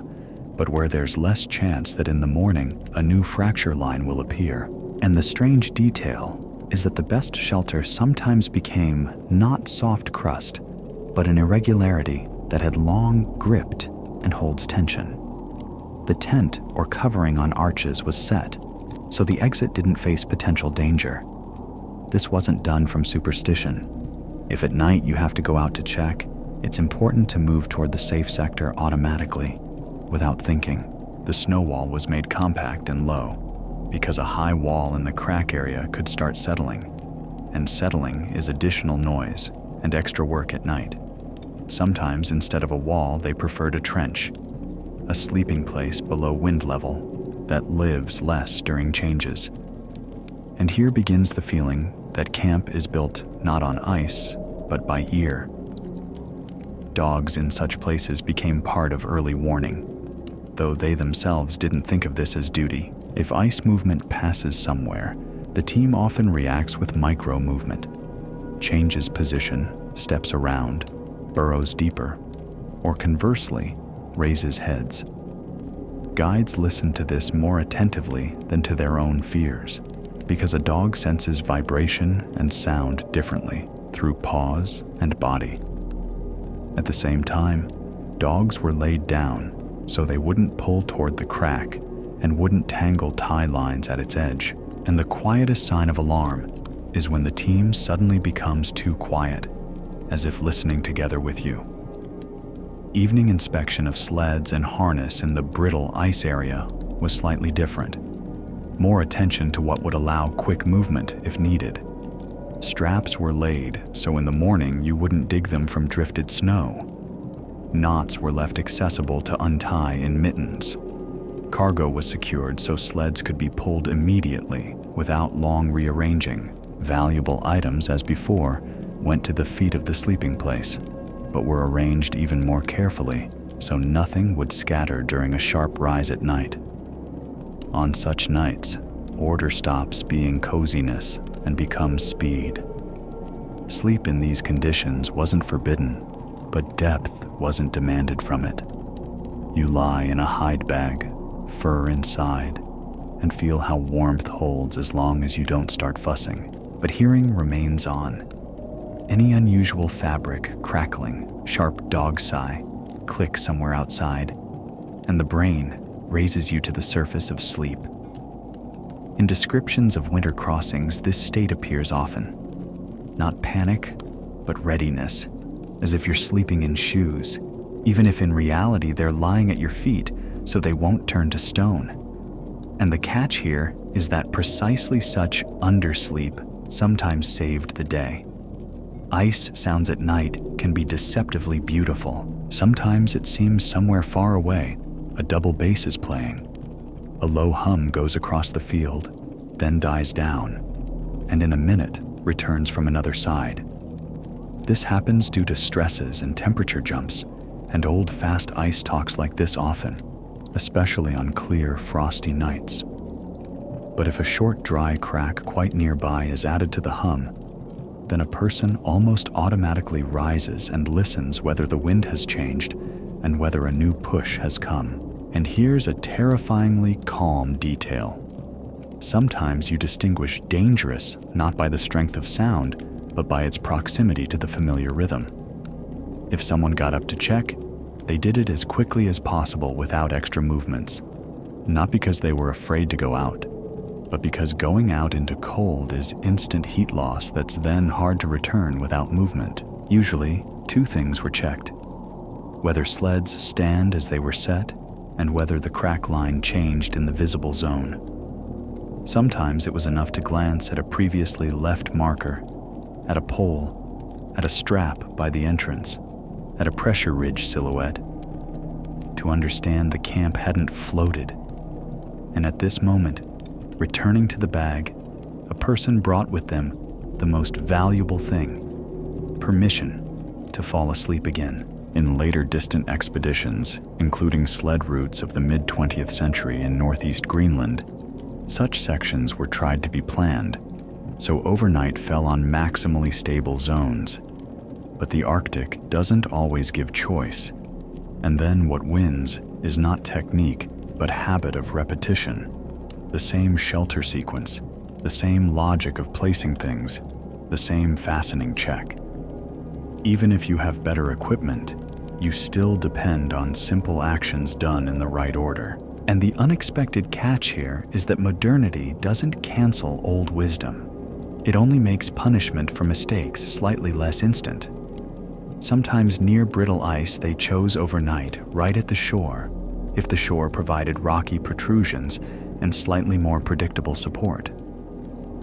but where there's less chance that in the morning a new fracture line will appear. And the strange detail is that the best shelter sometimes became not soft crust, but an irregularity that had long gripped and holds tension. The tent or covering on arches was set, so the exit didn't face potential danger. This wasn't done from superstition. If at night you have to go out to check, it's important to move toward the safe sector automatically, without thinking. The snow wall was made compact and low, because a high wall in the crack area could start settling, and settling is additional noise and extra work at night. Sometimes instead of a wall, they preferred a trench, a sleeping place below wind level that lives less during changes. And here begins the feeling that camp is built not on ice, but by ear. Dogs in such places became part of early warning, though they themselves didn't think of this as duty. If ice movement passes somewhere, the team often reacts with micro movement, changes position, steps around, burrows deeper, or conversely, raises heads. Guides listen to this more attentively than to their own fears, because a dog senses vibration and sound differently through paws and body. At the same time, dogs were laid down so they wouldn't pull toward the crack and wouldn't tangle tie lines at its edge. And the quietest sign of alarm is when the team suddenly becomes too quiet, as if listening together with you. Evening inspection of sleds and harness in the brittle ice area was slightly different. More attention to what would allow quick movement if needed. Straps were laid so in the morning you wouldn't dig them from drifted snow. Knots were left accessible to untie in mittens. Cargo was secured so sleds could be pulled immediately without long rearranging. Valuable items, as before, went to the feet of the sleeping place, but were arranged even more carefully so nothing would scatter during a sharp rise at night. On such nights, order stops being coziness and becomes speed. Sleep in these conditions wasn't forbidden, but depth wasn't demanded from it. You lie in a hide bag, fur inside, and feel how warmth holds as long as you don't start fussing. But hearing remains on. Any unusual fabric crackling, sharp dog sigh, click somewhere outside, and the brain raises you to the surface of sleep. In descriptions of winter crossings, this state appears often. Not panic, but readiness, as if you're sleeping in shoes, even if in reality they're lying at your feet so they won't turn to stone. And the catch here is that precisely such undersleep sometimes saved the day. Ice sounds at night can be deceptively beautiful. Sometimes it seems somewhere far away, a double bass is playing. A low hum goes across the field, then dies down, and in a minute returns from another side. This happens due to stresses and temperature jumps, and old fast ice talks like this often, especially on clear, frosty nights. But if a short, dry crack quite nearby is added to the hum, then a person almost automatically rises and listens whether the wind has changed and whether a new push has come. And here's a terrifyingly calm detail. Sometimes you distinguish dangerous not by the strength of sound, but by its proximity to the familiar rhythm. If someone got up to check, they did it as quickly as possible without extra movements, not because they were afraid to go out, but because going out into cold is instant heat loss that's then hard to return without movement. Usually, two things were checked: whether sleds stand as they were set, and whether the crack line changed in the visible zone. Sometimes it was enough to glance at a previously left marker, at a pole, at a strap by the entrance, at a pressure ridge silhouette, to understand the camp hadn't floated. And at this moment, returning to the bag, a person brought with them the most valuable thing: permission to fall asleep again. In later distant expeditions, including sled routes of the mid-20th century in northeast Greenland, such sections were tried to be planned, so overnight fell on maximally stable zones. But the Arctic doesn't always give choice, and then what wins is not technique, but habit of repetition. The same shelter sequence, the same logic of placing things, the same fastening check. Even if you have better equipment, you still depend on simple actions done in the right order. And the unexpected catch here is that modernity doesn't cancel old wisdom. It only makes punishment for mistakes slightly less instant. Sometimes near brittle ice they chose overnight right at the shore, if the shore provided rocky protrusions and slightly more predictable support.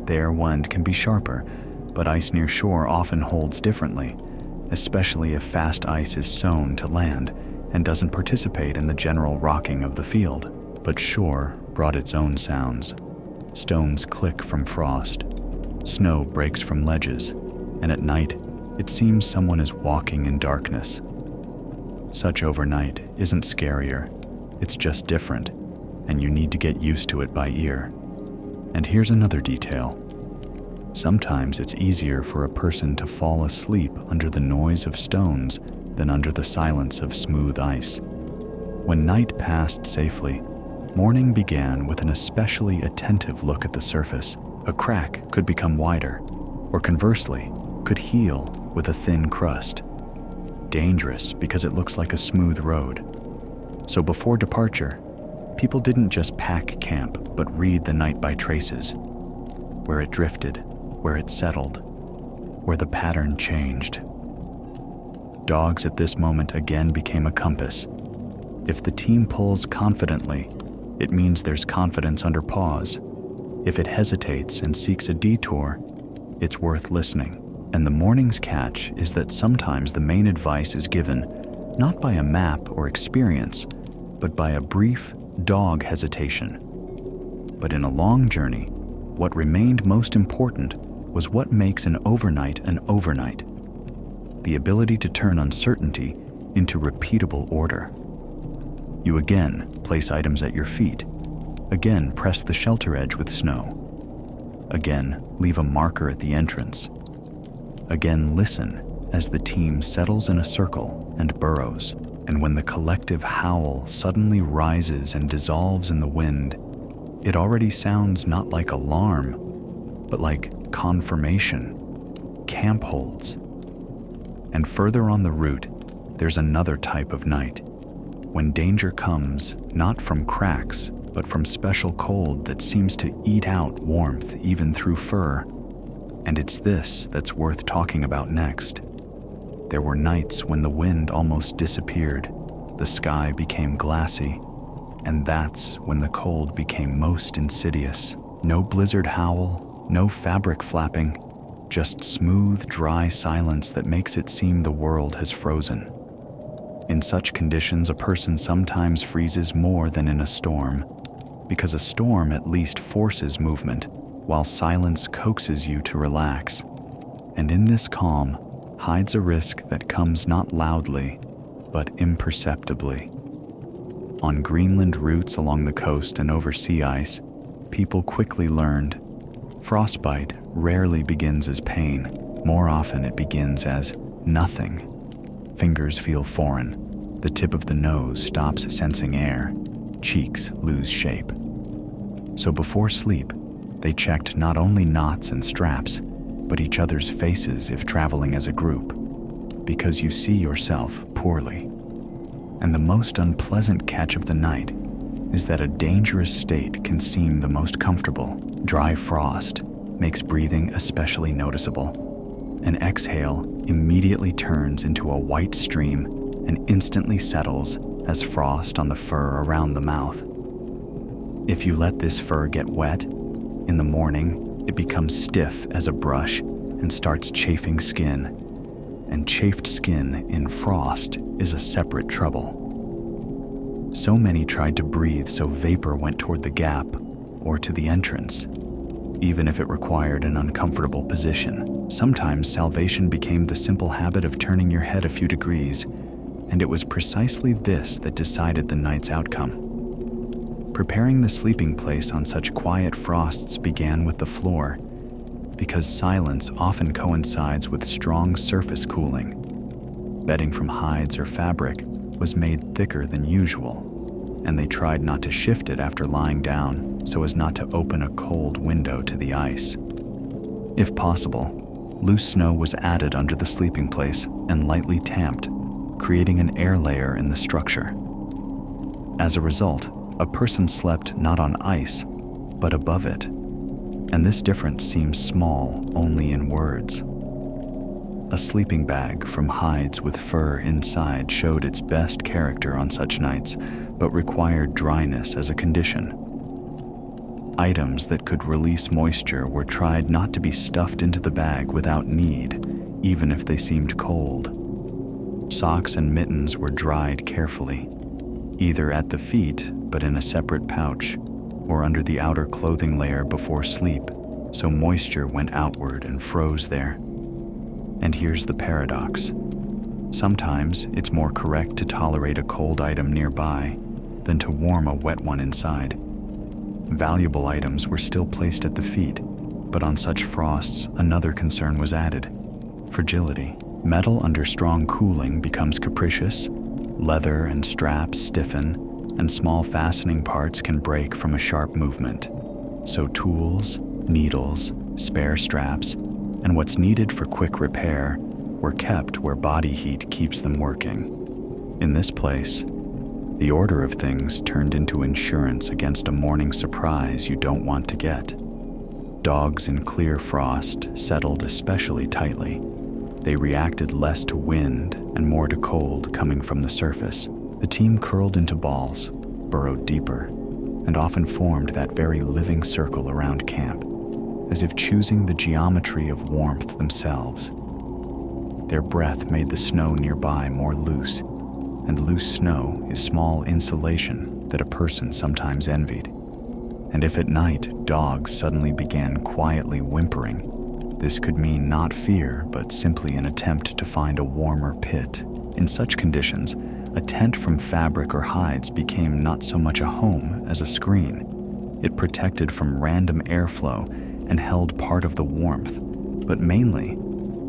There wind can be sharper, but ice near shore often holds differently, especially if fast ice is sown to land and doesn't participate in the general rocking of the field. But shore brought its own sounds. Stones click from frost. Snow breaks from ledges, and at night, it seems someone is walking in darkness. Such overnight isn't scarier, it's just different, and you need to get used to it by ear. And here's another detail. Sometimes it's easier for a person to fall asleep under the noise of stones than under the silence of smooth ice. When night passed safely, morning began with an especially attentive look at the surface. A crack could become wider, or conversely, could heal with a thin crust. Dangerous because it looks like a smooth road. So before departure, people didn't just pack camp, but read the night by traces. Where it drifted, where it settled, where the pattern changed. Dogs at this moment again became a compass. If the team pulls confidently, it means there's confidence under pause. If it hesitates and seeks a detour, it's worth listening. And the morning's catch is that sometimes the main advice is given not by a map or experience, but by a brief dog hesitation. But in a long journey, what remained most important was what makes an overnight. The ability to turn uncertainty into repeatable order. You again place items at your feet, again press the shelter edge with snow, again leave a marker at the entrance, again listen as the team settles in a circle and burrows, and when the collective howl suddenly rises and dissolves in the wind, it already sounds not like alarm, but like confirmation, camp holds. And further on the route, there's another type of night, when danger comes not from cracks, but from special cold that seems to eat out warmth even through fur. And it's this that's worth talking about next. There were nights when the wind almost disappeared, the sky became glassy, and that's when the cold became most insidious. No blizzard howl, no fabric flapping, just smooth, dry silence that makes it seem the world has frozen. In such conditions, a person sometimes freezes more than in a storm, because a storm at least forces movement, while silence coaxes you to relax. And in this calm hides a risk that comes not loudly, but imperceptibly. On Greenland routes along the coast and over sea ice, people quickly learned frostbite rarely begins as pain. More often it begins as nothing. Fingers feel foreign. The tip of the nose stops sensing air. Cheeks lose shape. So before sleep, they checked not only knots and straps, but each other's faces if traveling as a group, because you see yourself poorly. And the most unpleasant catch of the night is that a dangerous state can seem the most comfortable. Dry frost makes breathing especially noticeable. An exhale immediately turns into a white stream and instantly settles as frost on the fur around the mouth. If you let this fur get wet, in the morning it becomes stiff as a brush and starts chafing skin. And chafed skin in frost is a separate trouble. So many tried to breathe so vapor went toward the gap or to the entrance. even if it required an uncomfortable position. Sometimes salvation became the simple habit of turning your head a few degrees, and it was precisely this that decided the night's outcome. Preparing the sleeping place on such quiet frosts began with the floor, because silence often coincides with strong surface cooling. Bedding from hides or fabric was made thicker than usual, and they tried not to shift it after lying down so as not to open a cold window to the ice. If possible, loose snow was added under the sleeping place and lightly tamped, creating an air layer in the structure. As a result, a person slept not on ice, but above it, and this difference seems small only in words. A sleeping bag from hides with fur inside showed its best character on such nights, but required dryness as a condition. Items that could release moisture were tried not to be stuffed into the bag without need, even if they seemed cold. Socks and mittens were dried carefully, either at the feet but in a separate pouch, or under the outer clothing layer before sleep, so moisture went outward and froze there. And here's the paradox. Sometimes it's more correct to tolerate a cold item nearby than to warm a wet one inside. Valuable items were still placed at the feet, but on such frosts, another concern was added: fragility. Metal under strong cooling becomes capricious, leather and straps stiffen, and small fastening parts can break from a sharp movement. So tools, needles, spare straps, and what's needed for quick repair were kept where body heat keeps them working. In this place, the order of things turned into insurance against a morning surprise you don't want to get. Dogs in clear frost settled especially tightly. They reacted less to wind and more to cold coming from the surface. The team curled into balls, burrowed deeper, and often formed that very living circle around camp, as if choosing the geometry of warmth themselves. Their breath made the snow nearby more loose, and loose snow is small insulation that a person sometimes envied. And if at night dogs suddenly began quietly whimpering, this could mean not fear, but simply an attempt to find a warmer pit. In such conditions, a tent from fabric or hides became not so much a home as a screen. It protected from random airflow and held part of the warmth, but mainly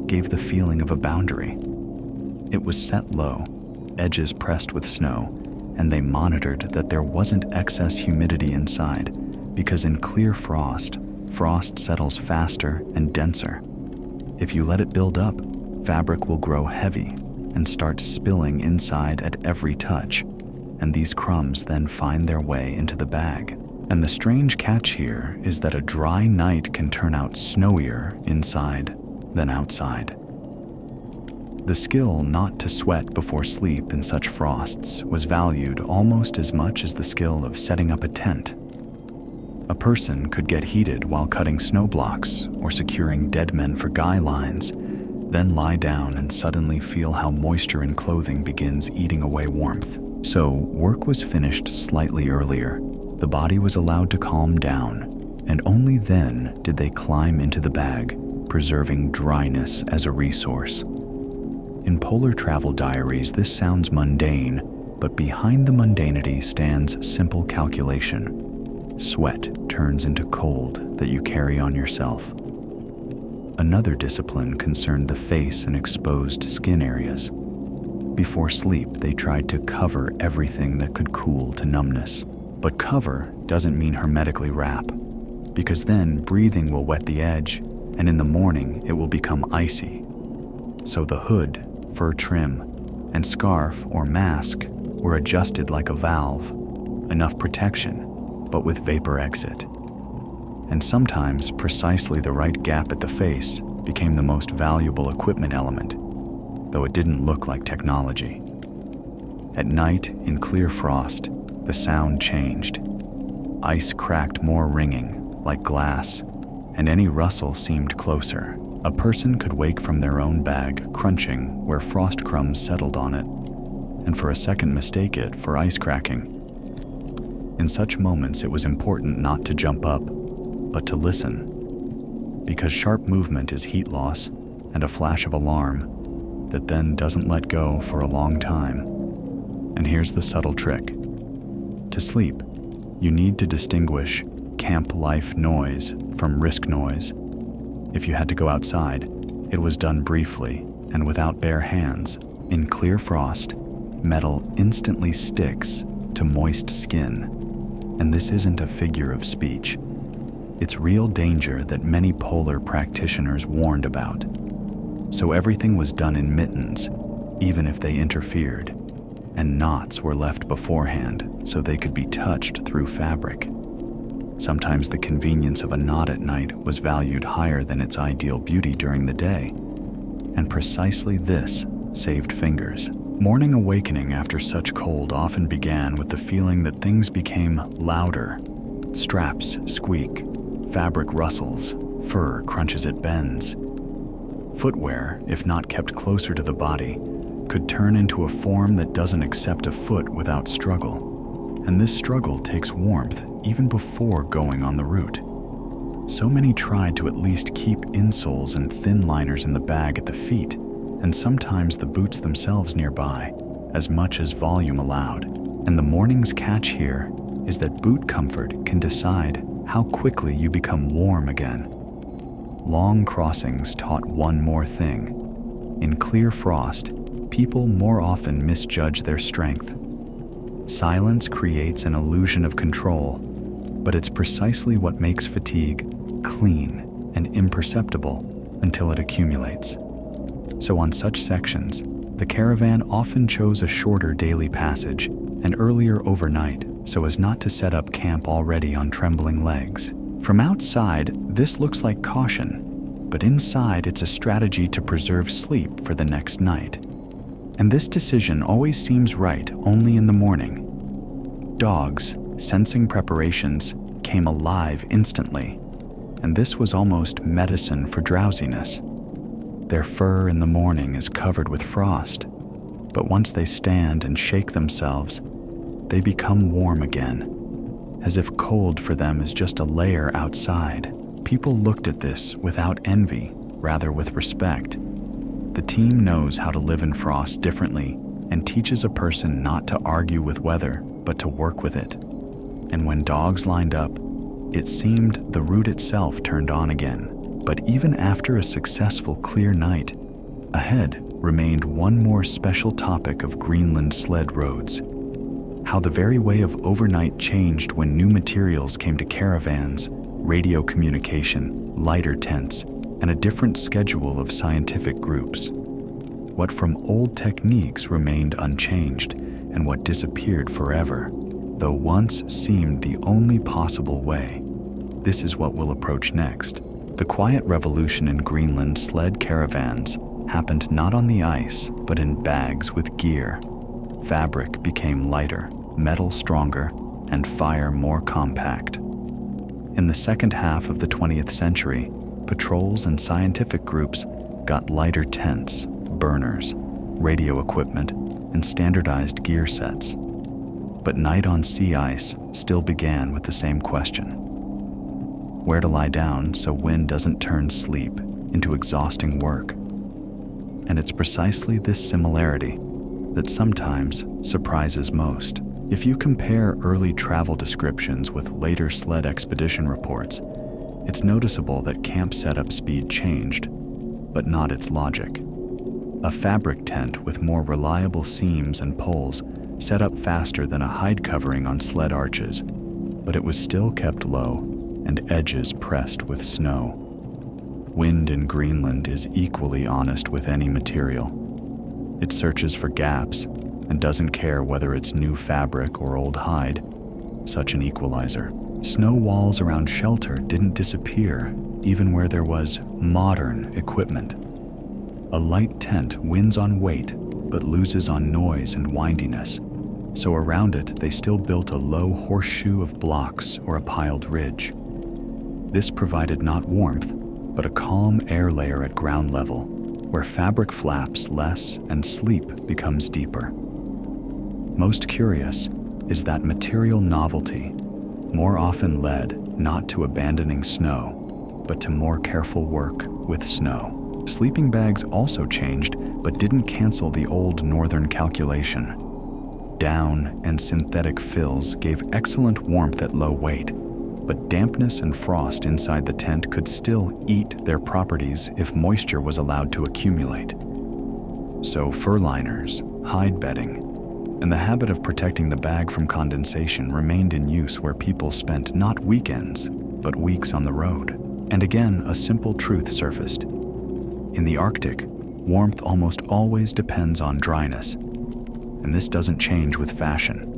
gave the feeling of a boundary. It was set low, edges pressed with snow, and they monitored that there wasn't excess humidity inside, because in clear frost settles faster and denser. If you let it build up, fabric will grow heavy and start spilling inside at every touch, and these crumbs then find their way into the bag. And the strange catch here is that a dry night can turn out snowier inside than outside. The skill not to sweat before sleep in such frosts was valued almost as much as the skill of setting up a tent. A person could get heated while cutting snow blocks or securing dead men for guy lines, then lie down and suddenly feel how moisture in clothing begins eating away warmth. So work was finished slightly earlier. The body was allowed to calm down, and only then did they climb into the bag, preserving dryness as a resource. In polar travel diaries, this sounds mundane, but behind the mundanity stands simple calculation. Sweat turns into cold that you carry on yourself. Another discipline concerned the face and exposed skin areas. Before sleep, they tried to cover everything that could cool to numbness. But cover doesn't mean hermetically wrap, because then breathing will wet the edge, and in the morning it will become icy. So the hood, fur trim, and scarf or mask were adjusted like a valve, enough protection, but with vapor exit. And sometimes precisely the right gap at the face became the most valuable equipment element, though it didn't look like technology. At night, in clear frost, the sound changed. Ice cracked more ringing, like glass, and any rustle seemed closer. A person could wake from their own bag crunching where frost crumbs settled on it, and for a second mistake it for ice cracking. In such moments, it was important not to jump up, but to listen. because sharp movement is heat loss and a flash of alarm that then doesn't let go for a long time. And here's the subtle trick. To sleep, you need to distinguish camp life noise from risk noise. If you had to go outside, it was done briefly and without bare hands. In clear frost, metal instantly sticks to moist skin. And this isn't a figure of speech. It's real danger that many polar practitioners warned about. So everything was done in mittens, even if they interfered, and knots were left beforehand so they could be touched through fabric. Sometimes the convenience of a knot at night was valued higher than its ideal beauty during the day, and precisely this saved fingers. Morning awakening after such cold often began with the feeling that things became louder. Straps squeak, fabric rustles, fur crunches at bends. Footwear, if not kept closer to the body, could turn into a form that doesn't accept a foot without struggle. And this struggle takes warmth even before going on the route. So many tried to at least keep insoles and thin liners in the bag at the feet, and sometimes the boots themselves nearby, as much as volume allowed. And the morning's catch here is that boot comfort can decide how quickly you become warm again. Long crossings taught one more thing. In clear frost, people more often misjudge their strength. Silence creates an illusion of control, but it's precisely what makes fatigue clean and imperceptible until it accumulates. So on such sections, the caravan often chose a shorter daily passage and earlier overnight so as not to set up camp already on trembling legs. From outside, this looks like caution, but inside it's a strategy to preserve sleep for the next night. And this decision always seems right only in the morning. Dogs, sensing preparations, came alive instantly, and this was almost medicine for drowsiness. Their fur in the morning is covered with frost, but once they stand and shake themselves, they become warm again, as if cold for them is just a layer outside. People looked at this without envy, rather with respect. The team knows how to live in frost differently and teaches a person not to argue with weather, but to work with it. And when dogs lined up, it seemed the route itself turned on again. But even after a successful clear night, ahead remained one more special topic of Greenland sled roads. How the very way of overnight changed when new materials came to caravans, radio communication, lighter tents, and a different schedule of scientific groups. What from old techniques remained unchanged, and what disappeared forever, though once seemed the only possible way. This is what we'll approach next. The quiet revolution in Greenland sled caravans happened not on the ice, but in bags with gear. Fabric became lighter, metal stronger, and fire more compact. In the second half of the 20th century, patrols and scientific groups got lighter tents, burners, radio equipment, and standardized gear sets. But night on sea ice still began with the same question. Where to lie down so wind doesn't turn sleep into exhausting work. And it's precisely this similarity that sometimes surprises most. If you compare early travel descriptions with later sled expedition reports, it's noticeable that camp setup speed changed, but not its logic. A fabric tent with more reliable seams and poles set up faster than a hide covering on sled arches, but it was still kept low and edges pressed with snow. Wind in Greenland is equally honest with any material. It searches for gaps and doesn't care whether it's new fabric or old hide. Such an equalizer. Snow walls around shelter didn't disappear, even where there was modern equipment. A light tent wins on weight, but loses on noise and windiness. So around it, they still built a low horseshoe of blocks or a piled ridge. This provided not warmth, but a calm air layer at ground level, where fabric flaps less and sleep becomes deeper. Most curious is that material novelty more often led not to abandoning snow, but to more careful work with snow. Sleeping bags also changed, but didn't cancel the old northern calculation. Down and synthetic fills gave excellent warmth at low weight, but dampness and frost inside the tent could still eat their properties if moisture was allowed to accumulate. So fur liners, hide bedding, and the habit of protecting the bag from condensation remained in use where people spent not weekends, but weeks on the road. And again, a simple truth surfaced. In the Arctic, warmth almost always depends on dryness, and this doesn't change with fashion.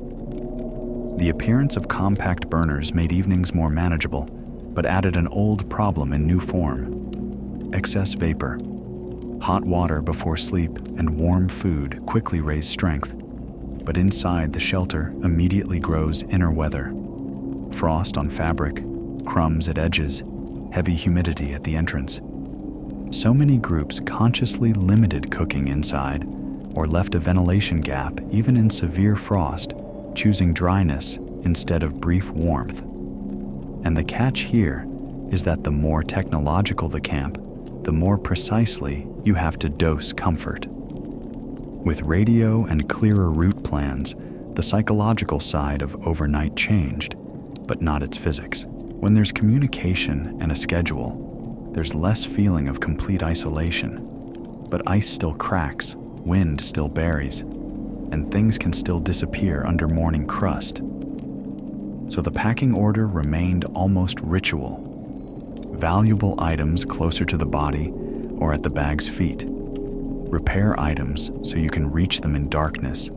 The appearance of compact burners made evenings more manageable, but added an old problem in new form: excess vapor. Hot water before sleep and warm food quickly raise strength, but inside the shelter immediately grows inner weather. Frost on fabric, crumbs at edges, heavy humidity at the entrance. So many groups consciously limited cooking inside or left a ventilation gap even in severe frost, choosing dryness instead of brief warmth. And the catch here is that the more technological the camp, the more precisely you have to dose comfort. With radio and clearer route plans, the psychological side of overnight changed, but not its physics. When there's communication and a schedule, there's less feeling of complete isolation. But ice still cracks, wind still buries, and things can still disappear under morning crust. So the packing order remained almost ritual. Valuable items closer to the body or at the bag's feet. Repair items so you can reach them in darkness,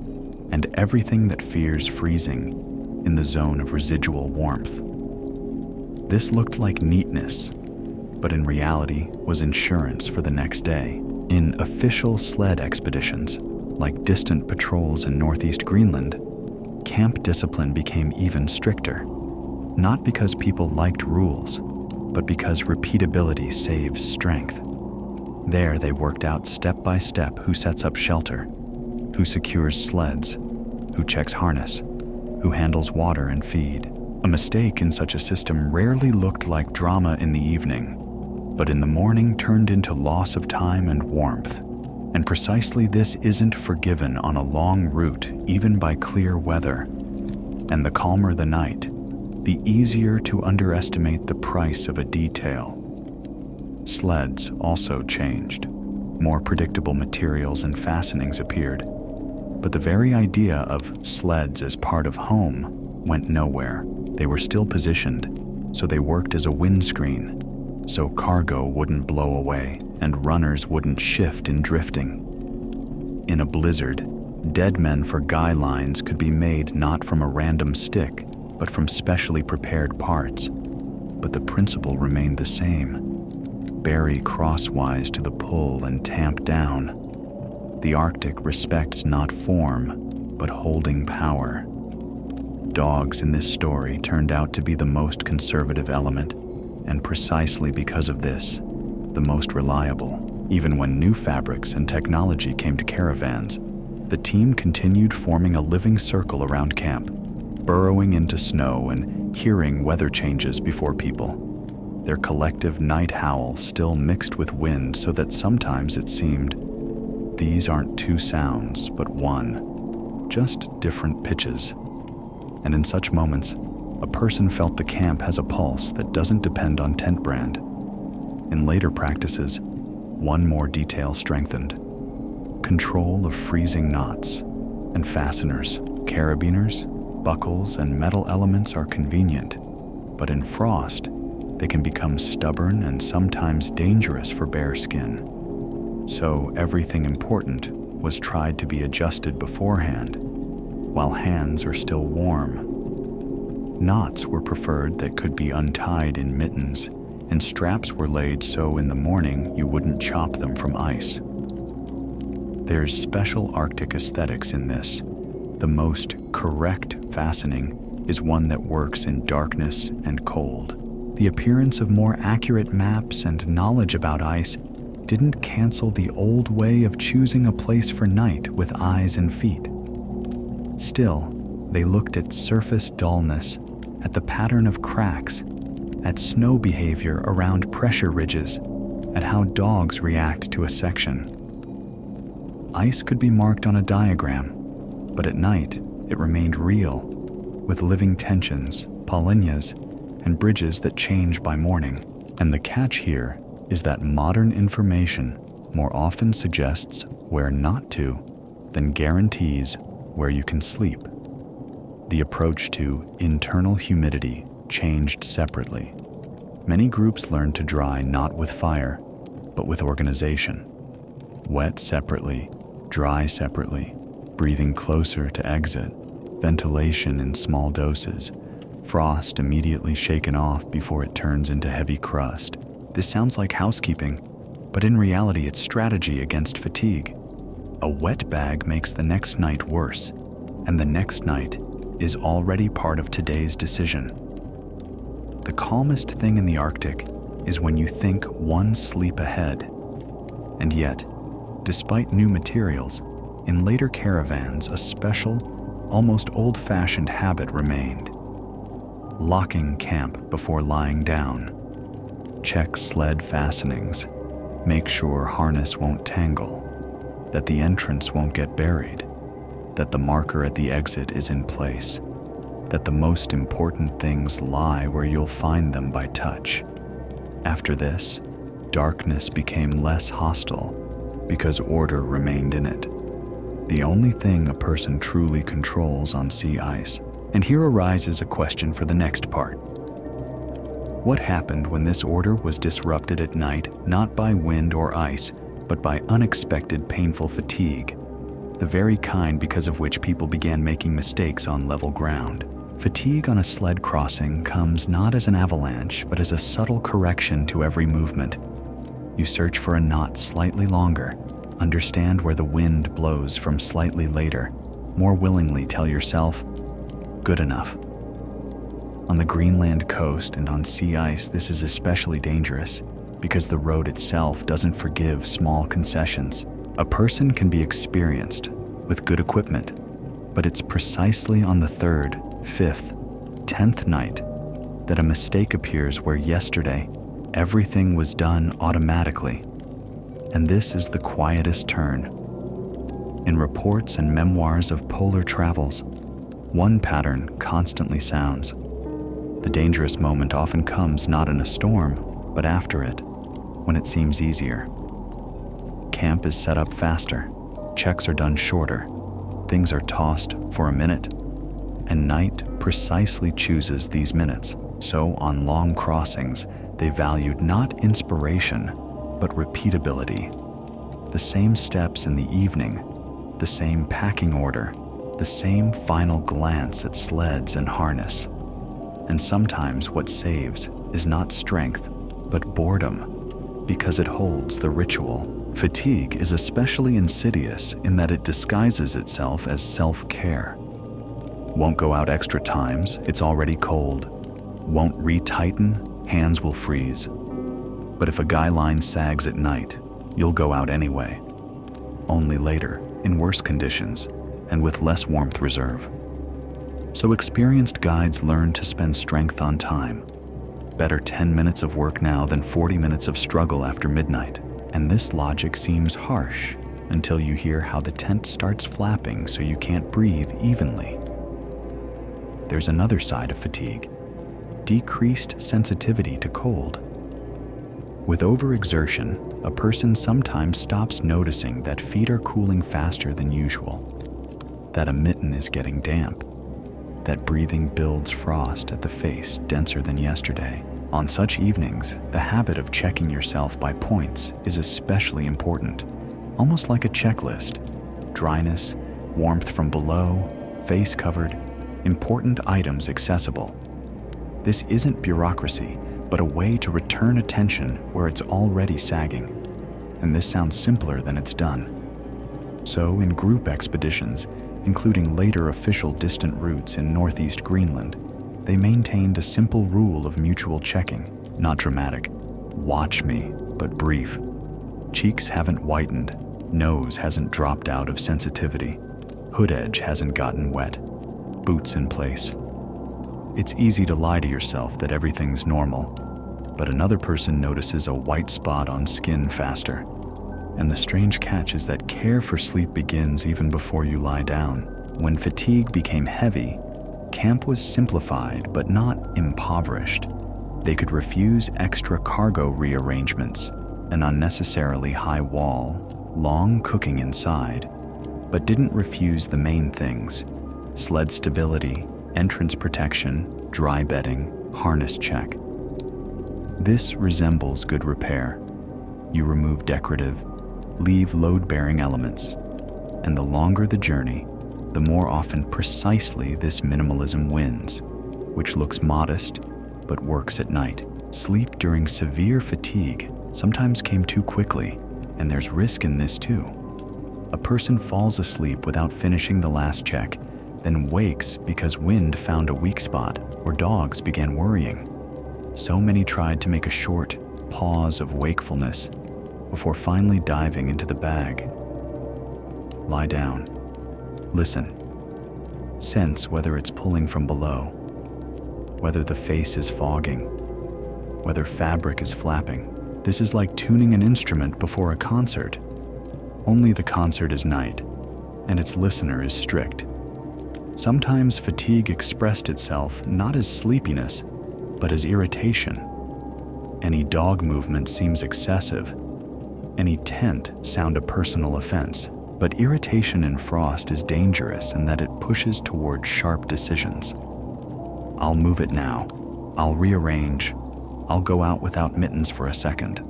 and everything that fears freezing in the zone of residual warmth. This looked like neatness, but in reality was insurance for the next day. In official sled expeditions, like distant patrols in northeast Greenland, camp discipline became even stricter, not because people liked rules, but because repeatability saves strength. There they worked out step by step who sets up shelter, who secures sleds, who checks harness, who handles water and feed. A mistake in such a system rarely looked like drama in the evening, but in the morning turned into loss of time and warmth. And precisely this isn't forgiven on a long route, even by clear weather. And the calmer the night, the easier to underestimate the price of a detail. Sleds also changed. More predictable materials and fastenings appeared. But the very idea of sleds as part of home went nowhere. They were still positioned, so they worked as a windscreen, so cargo wouldn't blow away and runners wouldn't shift in drifting. In a blizzard, dead men for guy lines could be made not from a random stick, but from specially prepared parts. But the principle remained the same. Bury crosswise to the pull and tamp down. The Arctic respects not form, but holding power. Dogs in this story turned out to be the most conservative element, and precisely because of this, the most reliable. Even when new fabrics and technology came to caravans, the team continued forming a living circle around camp, burrowing into snow and hearing weather changes before people. Their collective night howl still mixed with wind so that sometimes it seemed these aren't two sounds, but one, just different pitches. And in such moments, a person felt the camp has a pulse that doesn't depend on tent brand. In later practices, one more detail strengthened. Control of freezing knots and fasteners, carabiners, buckles, and metal elements are convenient, but in frost, they can become stubborn and sometimes dangerous for bare skin. So everything important was tried to be adjusted beforehand, while hands are still warm. Knots were preferred that could be untied in mittens, and straps were laid so in the morning you wouldn't chop them from ice. There's special Arctic aesthetics in this. The most correct fastening is one that works in darkness and cold. The appearance of more accurate maps and knowledge about ice didn't cancel the old way of choosing a place for night with eyes and feet. Still, they looked at surface dullness, at the pattern of cracks, at snow behavior around pressure ridges, at how dogs react to a section. Ice could be marked on a diagram, but at night it remained real, with living tensions, polynyas, and bridges that change by morning. And the catch here is that modern information more often suggests where not to than guarantees where you can sleep. The approach to internal humidity changed separately. Many groups learned to dry not with fire, but with organization. Wet separately, dry separately, breathing closer to exit, ventilation in small doses, frost immediately shaken off before it turns into heavy crust. This sounds like housekeeping, but in reality it's strategy against fatigue. A wet bag makes the next night worse, and the next night is already part of today's decision. The calmest thing in the Arctic is when you think one sleep ahead. And yet, despite new materials, in later caravans a special, almost old-fashioned habit remained. Locking camp before lying down. Check sled fastenings. Make sure harness won't tangle. That the entrance won't get buried. That the marker at the exit is in place. That the most important things lie where you'll find them by touch. After this, darkness became less hostile because order remained in it. The only thing a person truly controls on sea ice. And here arises a question for the next part. What happened when this order was disrupted at night, not by wind or ice, but by unexpected painful fatigue, the very kind because of which people began making mistakes on level ground? Fatigue on a sled crossing comes not as an avalanche, but as a subtle correction to every movement. You search for a knot slightly longer, understand where the wind blows from slightly later, more willingly tell yourself, good enough. On the Greenland coast and on sea ice, this is especially dangerous because the road itself doesn't forgive small concessions. A person can be experienced with good equipment, but it's precisely on the 3rd, 5th, 10th night that a mistake appears where yesterday everything was done automatically. And this is the quietest turn. In reports and memoirs of polar travels, one pattern constantly sounds. The dangerous moment often comes not in a storm, but after it, when it seems easier. Camp is set up faster, checks are done shorter, things are tossed for a minute, and night precisely chooses these minutes. So on long crossings, they valued not inspiration, but repeatability. The same steps in the evening, the same packing order, the same final glance at sleds and harness. And sometimes what saves is not strength, but boredom, because it holds the ritual. Fatigue is especially insidious in that it disguises itself as self-care. Won't go out extra times, it's already cold. Won't retighten, hands will freeze. But if a guy line sags at night, you'll go out anyway. Only later, in worse conditions, and with less warmth reserve. So experienced guides learn to spend strength on time. Better 10 minutes of work now than 40 minutes of struggle after midnight. And this logic seems harsh until you hear how the tent starts flapping so you can't breathe evenly. There's another side of fatigue: decreased sensitivity to cold. With overexertion, a person sometimes stops noticing that feet are cooling faster than usual, that a mitten is getting damp, that breathing builds frost at the face denser than yesterday. On such evenings, the habit of checking yourself by points is especially important, almost like a checklist. Dryness, warmth from below, face covered, important items accessible. This isn't bureaucracy, but a way to return attention where it's already sagging. And this sounds simpler than it's done. So in group expeditions, including later official distant routes in northeast Greenland, they maintained a simple rule of mutual checking, not dramatic. Watch me, but brief. Cheeks haven't whitened, nose hasn't dropped out of sensitivity, hood edge hasn't gotten wet, boots in place. It's easy to lie to yourself that everything's normal, but another person notices a white spot on skin faster. And the strange catch is that care for sleep begins even before you lie down. When fatigue became heavy, camp was simplified but not impoverished. They could refuse extra cargo rearrangements, an unnecessarily high wall, long cooking inside, but didn't refuse the main things: sled stability, entrance protection, dry bedding, harness check. This resembles good repair. You remove decorative, leave load-bearing elements, and the longer the journey, the more often precisely this minimalism wins, which looks modest but works at night. Sleep during severe fatigue sometimes came too quickly, and there's risk in this too. A person falls asleep without finishing the last check, then wakes because wind found a weak spot or dogs began worrying. So many tried to make a short pause of wakefulness before finally diving into the bag. Lie down. Listen. Sense whether it's pulling from below, whether the face is fogging, whether fabric is flapping. This is like tuning an instrument before a concert. Only the concert is night, and its listener is strict. Sometimes fatigue expressed itself not as sleepiness, but as irritation. Any dog movement seems excessive. Any tent sound a personal offense. But irritation in frost is dangerous in that it pushes toward sharp decisions. I'll move it now. I'll rearrange. I'll go out without mittens for a second.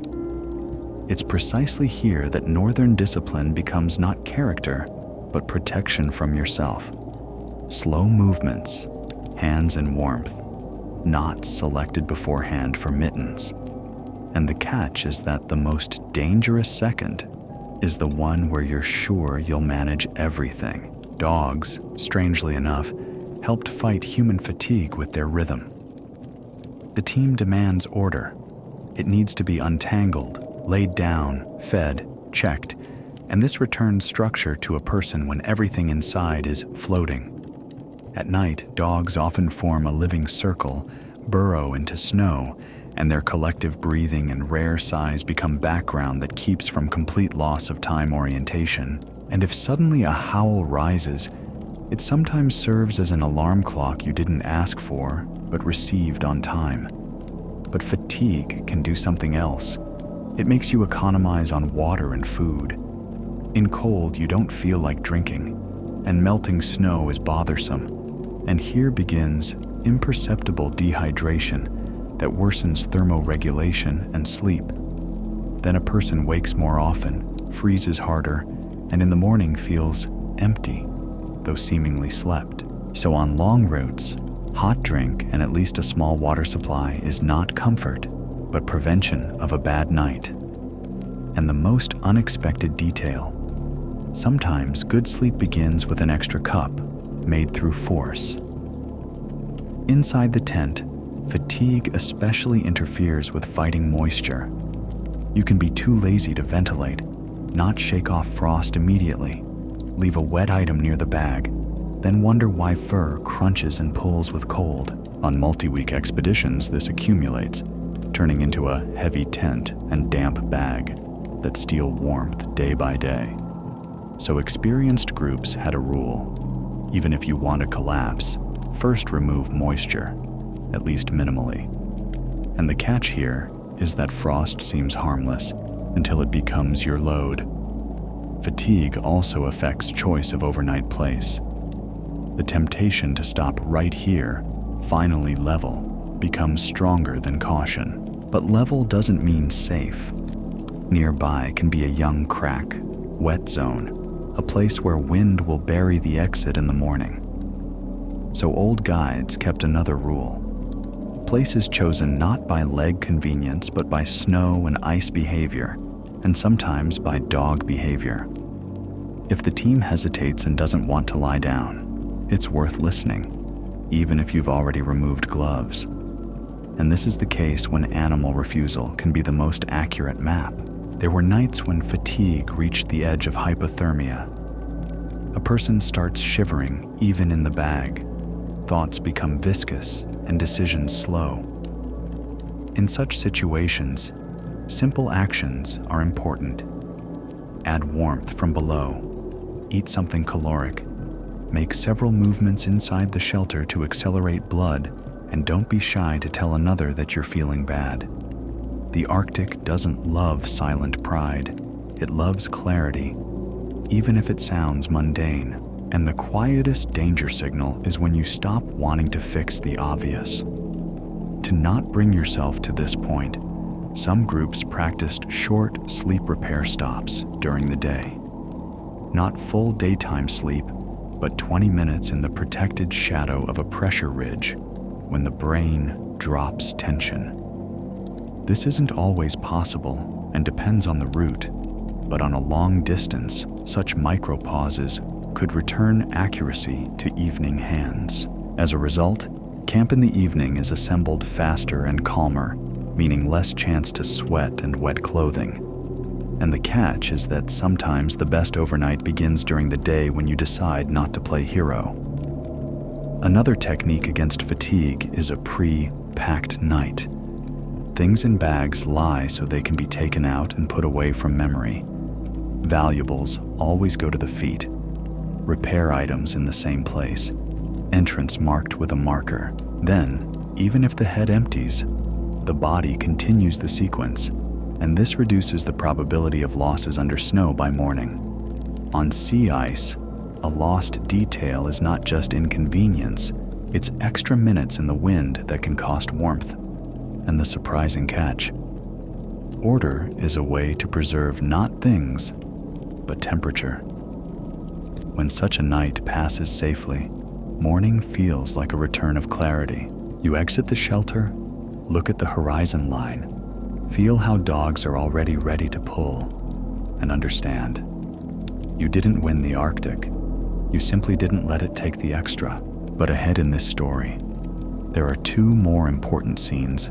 It's precisely here that northern discipline becomes not character, but protection from yourself. Slow movements, hands in warmth, not selected beforehand for mittens. And the catch is that the most dangerous second is the one where you're sure you'll manage everything. Dogs, strangely enough, helped fight human fatigue with their rhythm. The team demands order. It needs to be untangled, laid down, fed, checked, and this returns structure to a person when everything inside is floating. At night, dogs often form a living circle, burrow into snow, and their collective breathing and rare sighs become background that keeps from complete loss of time orientation. And if suddenly a howl rises, it sometimes serves as an alarm clock you didn't ask for, but received on time. But fatigue can do something else. It makes you economize on water and food. In cold, you don't feel like drinking, and melting snow is bothersome. And here begins imperceptible dehydration that worsens thermoregulation and sleep. Then a person wakes more often, freezes harder, and in the morning feels empty, though seemingly slept. So on long routes, hot drink and at least a small water supply is not comfort, but prevention of a bad night. And the most unexpected detail: sometimes good sleep begins with an extra cup, made through force. Inside the tent, fatigue especially interferes with fighting moisture. You can be too lazy to ventilate, not shake off frost immediately, leave a wet item near the bag, then wonder why fur crunches and pulls with cold. On multi-week expeditions, this accumulates, turning into a heavy tent and damp bag that steal warmth day by day. So experienced groups had a rule: even if you want to collapse, first remove moisture, at least minimally. And the catch here is that frost seems harmless until it becomes your load. Fatigue also affects choice of overnight place. The temptation to stop right here, finally level, becomes stronger than caution. But level doesn't mean safe. Nearby can be a young crack, wet zone, a place where wind will bury the exit in the morning. So old guides kept another rule: places chosen not by leg convenience but by snow and ice behavior, and sometimes by dog behavior. If the team hesitates and doesn't want to lie down, it's worth listening, even if you've already removed gloves. And this is the case when animal refusal can be the most accurate map. There were nights when fatigue reached the edge of hypothermia. A person starts shivering even in the bag. Thoughts become viscous, and decisions slow. In such situations, simple actions are important. Add warmth from below, eat something caloric, make several movements inside the shelter to accelerate blood, and don't be shy to tell another that you're feeling bad. The Arctic doesn't love silent pride, it loves clarity, even if it sounds mundane. And the quietest danger signal is when you stop wanting to fix the obvious. To not bring yourself to this point, some groups practiced short sleep repair stops during the day. Not full daytime sleep, but 20 minutes in the protected shadow of a pressure ridge when the brain drops tension. This isn't always possible and depends on the route, but on a long distance, such micro-pauses could return accuracy to evening hands. As a result, camp in the evening is assembled faster and calmer, meaning less chance to sweat and wet clothing. And the catch is that sometimes the best overnight begins during the day when you decide not to play hero. Another technique against fatigue is a pre-packed night. Things in bags lie so they can be taken out and put away from memory. Valuables always go to the feet. Repair items in the same place. Entrance marked with a marker. Then, even if the head empties, the body continues the sequence, and this reduces the probability of losses under snow by morning. On sea ice, a lost detail is not just inconvenience, it's extra minutes in the wind that can cost warmth. And the surprising catch: order is a way to preserve not things, but temperature. When such a night passes safely, morning feels like a return of clarity. You exit the shelter, look at the horizon line, feel how dogs are already ready to pull, and understand. You didn't win the Arctic. You simply didn't let it take the extra. But ahead in this story, there are two more important scenes,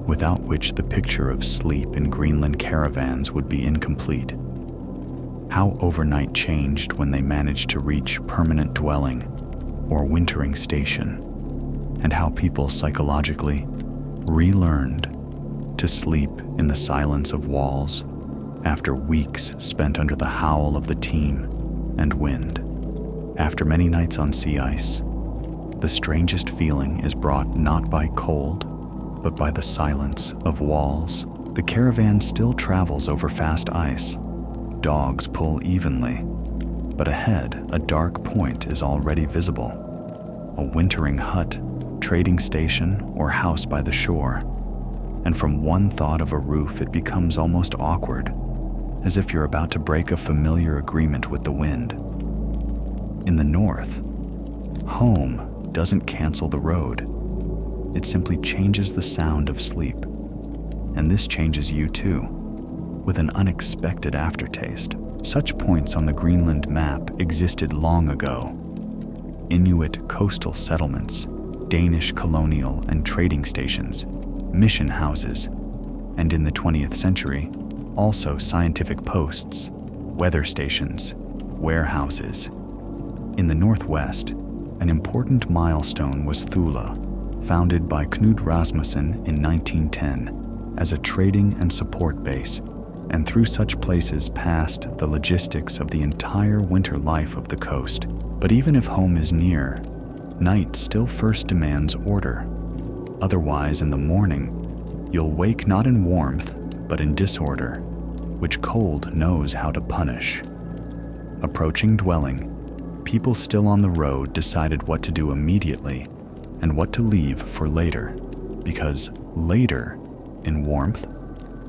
without which the picture of sleep in Greenland caravans would be incomplete. How overnight changed when they managed to reach permanent dwelling or wintering station, and how people psychologically relearned to sleep in the silence of walls after weeks spent under the howl of the team and wind. After many nights on sea ice, the strangest feeling is brought not by cold, but by the silence of walls. The caravan still travels over fast ice. Dogs pull evenly, but ahead, a dark point is already visible. A wintering hut, trading station, or house by the shore. And from one thought of a roof, it becomes almost awkward, as if you're about to break a familiar agreement with the wind. In the north, home doesn't cancel the road. It simply changes the sound of sleep. And this changes you too, with an unexpected aftertaste. Such points on the Greenland map existed long ago. Inuit coastal settlements, Danish colonial and trading stations, mission houses, and in the 20th century, also scientific posts, weather stations, warehouses. In the Northwest, an important milestone was Thule, founded by Knud Rasmussen in 1910 as a trading and support base, and through such places passed the logistics of the entire winter life of the coast. But even if home is near, night still first demands order. Otherwise, in the morning, you'll wake not in warmth, but in disorder, which cold knows how to punish. Approaching dwelling, people still on the road decided what to do immediately and what to leave for later, because later, in warmth,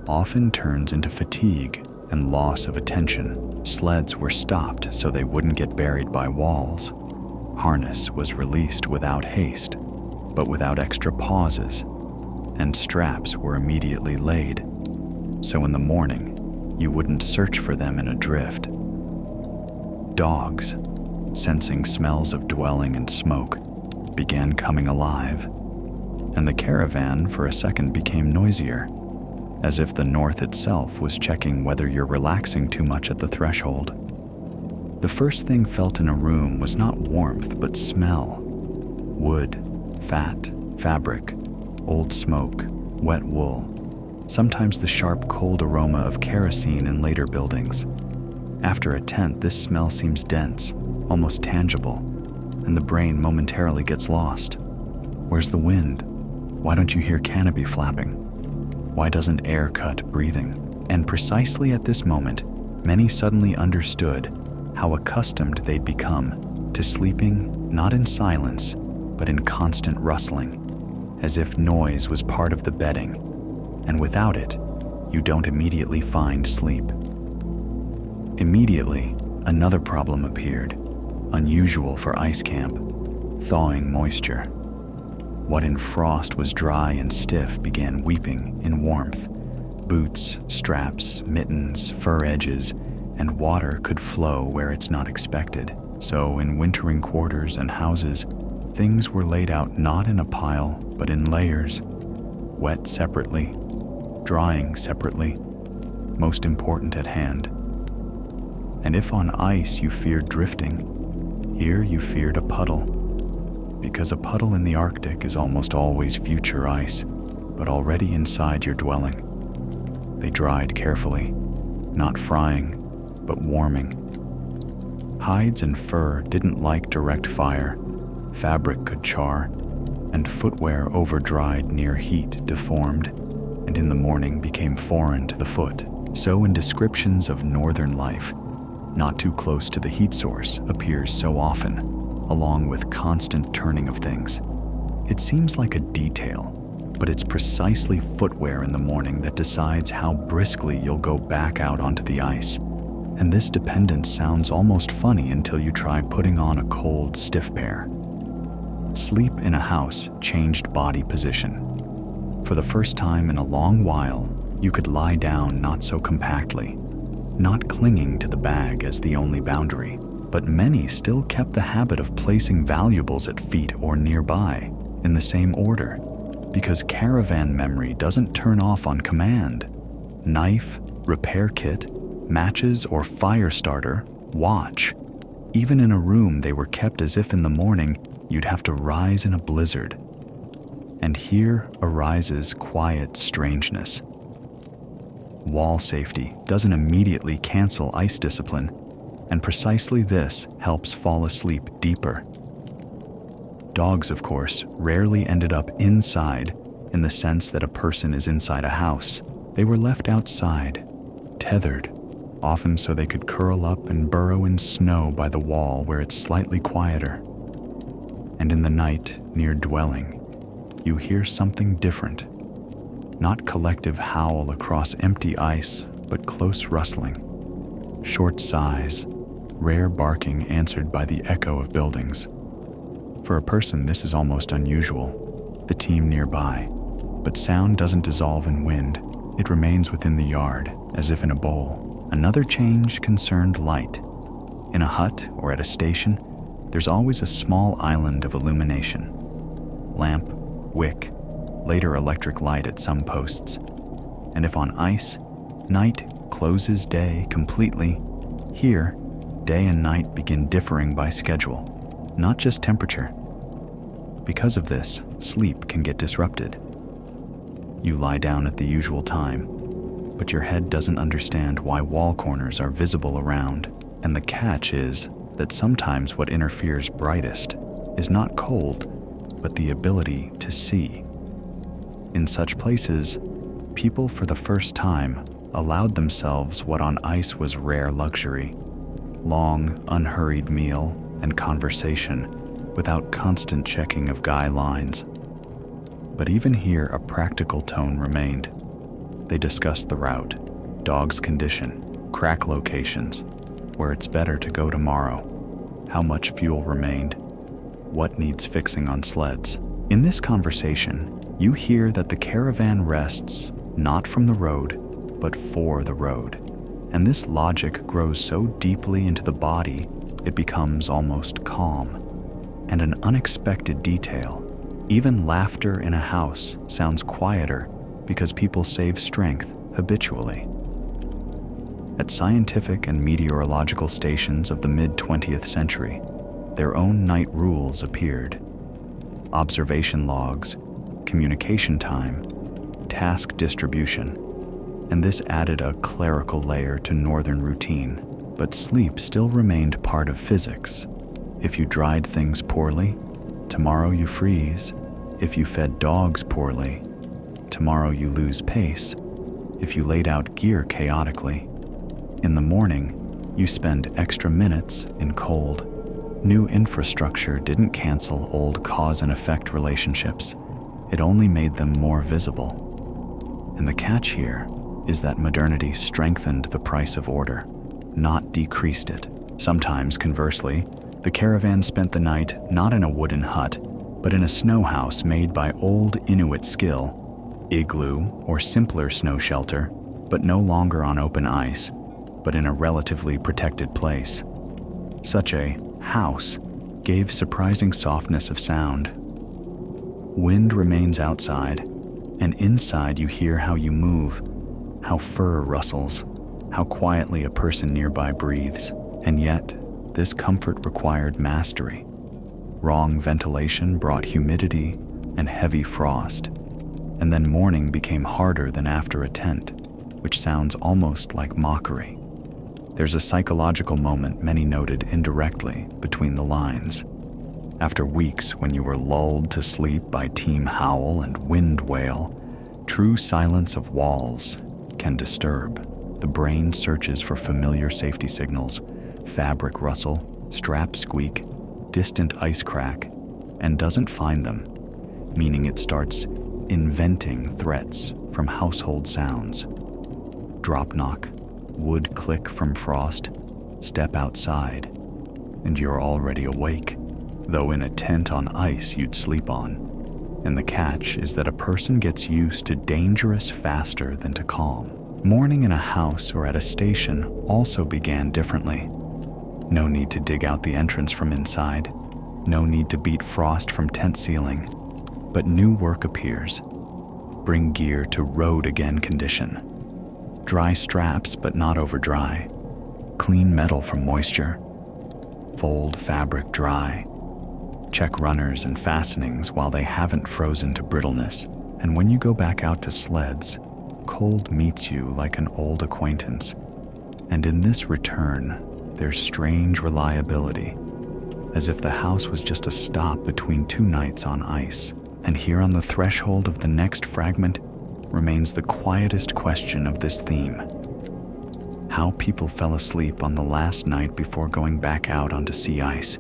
often turns into fatigue and loss of attention. Sleds were stopped so they wouldn't get buried by walls. Harness was released without haste, but without extra pauses, and straps were immediately laid, so in the morning, you wouldn't search for them in a drift. Dogs, sensing smells of dwelling and smoke, began coming alive, and the caravan for a second became noisier, as if the north itself was checking whether you're relaxing too much at the threshold. The first thing felt in a room was not warmth, but smell. Wood, fat, fabric, old smoke, wet wool, sometimes the sharp, cold aroma of kerosene in later buildings. After a tent, this smell seems dense, almost tangible, and the brain momentarily gets lost. Where's the wind? Why don't you hear canopy flapping? Why doesn't air cut breathing? And precisely at this moment, many suddenly understood how accustomed they'd become to sleeping not in silence, but in constant rustling, as if noise was part of the bedding, and without it, you don't immediately find sleep. Immediately, another problem appeared, unusual for ice camp: thawing moisture. What in frost was dry and stiff began weeping in warmth. Boots, straps, mittens, fur edges, and water could flow where it's not expected. So in wintering quarters and houses, things were laid out not in a pile, but in layers, wet separately, drying separately, most important at hand. And if on ice you feared drifting, here you feared a puddle, because a puddle in the Arctic is almost always future ice, but already inside your dwelling. They dried carefully, not frying, but warming. Hides and fur didn't like direct fire, fabric could char, and footwear over-dried near heat deformed, and in the morning became foreign to the foot. So in descriptions of northern life, not too close to the heat source appears so often, along with constant turning of things. It seems like a detail, but it's precisely footwear in the morning that decides how briskly you'll go back out onto the ice. And this dependence sounds almost funny until you try putting on a cold, stiff pair. Sleep in a house changed body position. For the first time in a long while, you could lie down not so compactly, not clinging to the bag as the only boundary, but many still kept the habit of placing valuables at feet or nearby in the same order, because caravan memory doesn't turn off on command. Knife, repair kit, matches, or fire starter, watch. Even in a room, they were kept as if in the morning you'd have to rise in a blizzard. And here arises quiet strangeness. Wall safety doesn't immediately cancel ice discipline, and precisely this helps fall asleep deeper. Dogs, of course, rarely ended up inside in the sense that a person is inside a house. They were left outside, tethered, often so they could curl up and burrow in snow by the wall where it's slightly quieter. And in the night, near dwelling, you hear something different. Not collective howl across empty ice, but close rustling. Short sighs, rare barking answered by the echo of buildings. For a person, this is almost unusual, the team nearby. But sound doesn't dissolve in wind. It remains within the yard, as if in a bowl. Another change concerned light. In a hut or at a station, there's always a small island of illumination. Lamp, wick, later electric light at some posts. And if on ice, night closes day completely, here, day and night begin differing by schedule, not just temperature. Because of this, sleep can get disrupted. You lie down at the usual time, but your head doesn't understand why wall corners are visible around, and the catch is that sometimes what interferes brightest is not cold, but the ability to see. In such places, people for the first time allowed themselves what on ice was rare luxury: long, unhurried meal and conversation without constant checking of guy lines. But even here, a practical tone remained. They discussed the route, dog's condition, crack locations, where it's better to go tomorrow, how much fuel remained, what needs fixing on sleds. In this conversation, you hear that the caravan rests not from the road, but for the road. And this logic grows so deeply into the body, it becomes almost calm. And an unexpected detail, even laughter in a house sounds quieter because people save strength habitually. At scientific and meteorological stations of the mid-20th century, their own night rules appeared. Observation logs, communication time, task distribution, and this added a clerical layer to northern routine. But sleep still remained part of physics. If you dried things poorly, tomorrow you freeze. If you fed dogs poorly, tomorrow you lose pace. If you laid out gear chaotically, in the morning, you spend extra minutes in cold. New infrastructure didn't cancel old cause and effect relationships. It only made them more visible. And the catch here is that modernity strengthened the price of order, not decreased it. Sometimes, conversely, the caravan spent the night not in a wooden hut, but in a snow house made by old Inuit skill, igloo or simpler snow shelter, but no longer on open ice, but in a relatively protected place. Such a house gave surprising softness of sound. Wind remains outside, and inside you hear how you move, how fur rustles, how quietly a person nearby breathes. And yet, this comfort required mastery. Wrong ventilation brought humidity and heavy frost, and then morning became harder than after a tent, which sounds almost like mockery. There's a psychological moment many noted indirectly between the lines. After weeks when you were lulled to sleep by team howl and wind wail, true silence of walls can disturb. The brain searches for familiar safety signals, fabric rustle, strap squeak, distant ice crack, and doesn't find them, meaning it starts inventing threats from household sounds. Drop knock, wood click from frost, step outside, and you're already awake, though in a tent on ice you'd sleep on. And the catch is that a person gets used to dangerous faster than to calm. Morning in a house or at a station also began differently. No need to dig out the entrance from inside. No need to beat frost from tent ceiling. But new work appears. Bring gear to road again condition. Dry straps but not over dry. Clean metal from moisture. Fold fabric dry. Check runners and fastenings while they haven't frozen to brittleness. And when you go back out to sleds, cold meets you like an old acquaintance. And in this return, there's strange reliability, as if the house was just a stop between two nights on ice. And here on the threshold of the next fragment remains the quietest question of this theme. How people fell asleep on the last night before going back out onto sea ice,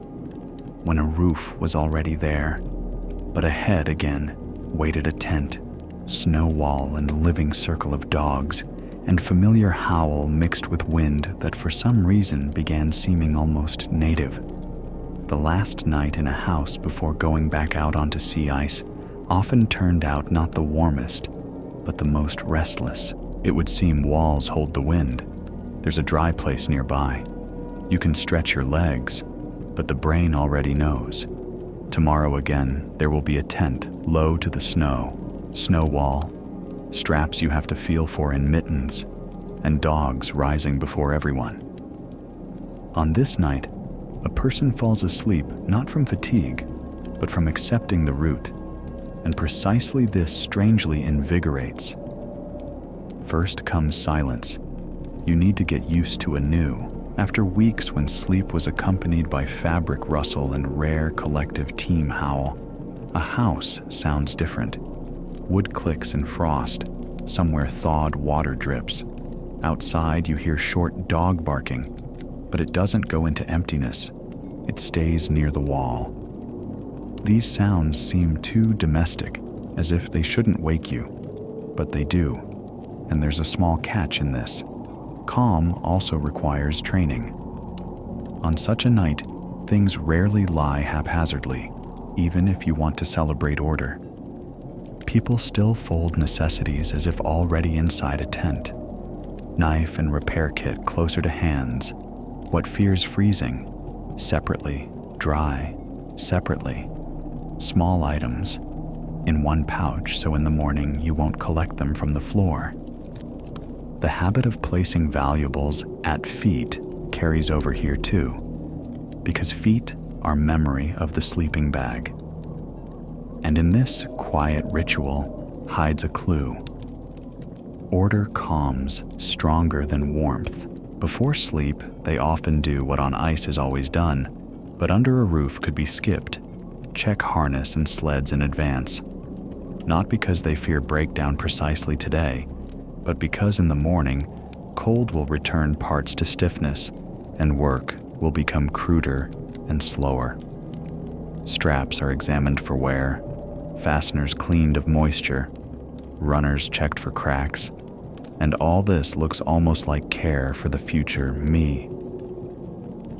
when a roof was already there, but ahead again waited a tent, snow wall and living circle of dogs, and familiar howl mixed with wind that for some reason began seeming almost native. The last night in a house before going back out onto sea ice often turned out not the warmest, but the most restless. It would seem walls hold the wind. There's a dry place nearby. You can stretch your legs, but the brain already knows. Tomorrow again, there will be a tent low to the snow wall, straps you have to feel for in mittens, and dogs rising before everyone. On this night, a person falls asleep not from fatigue, but from accepting the route, and precisely this strangely invigorates. First comes silence. You need to get used to anew. After weeks when sleep was accompanied by fabric rustle and rare collective team howl, a house sounds different. Wood clicks in frost, somewhere thawed water drips. Outside you hear short dog barking, but it doesn't go into emptiness. It stays near the wall. These sounds seem too domestic, as if they shouldn't wake you, but they do, and there's a small catch in this. Calm also requires training. On such a night, things rarely lie haphazardly, even if you want to celebrate order. People still fold necessities as if already inside a tent. Knife and repair kit closer to hands. What fears freezing? Separately. Dry. Separately. Small items. In one pouch so in the morning you won't collect them from the floor. The habit of placing valuables at feet carries over here too, because feet are memory of the sleeping bag. And in this quiet ritual hides a clue. Order calms stronger than warmth. Before sleep, they often do what on ice is always done, but under a roof could be skipped. Check harness and sleds in advance. Not because they fear breakdown precisely today, but because in the morning, cold will return parts to stiffness, and work will become cruder and slower. Straps are examined for wear, fasteners cleaned of moisture, runners checked for cracks, and all this looks almost like care for the future me.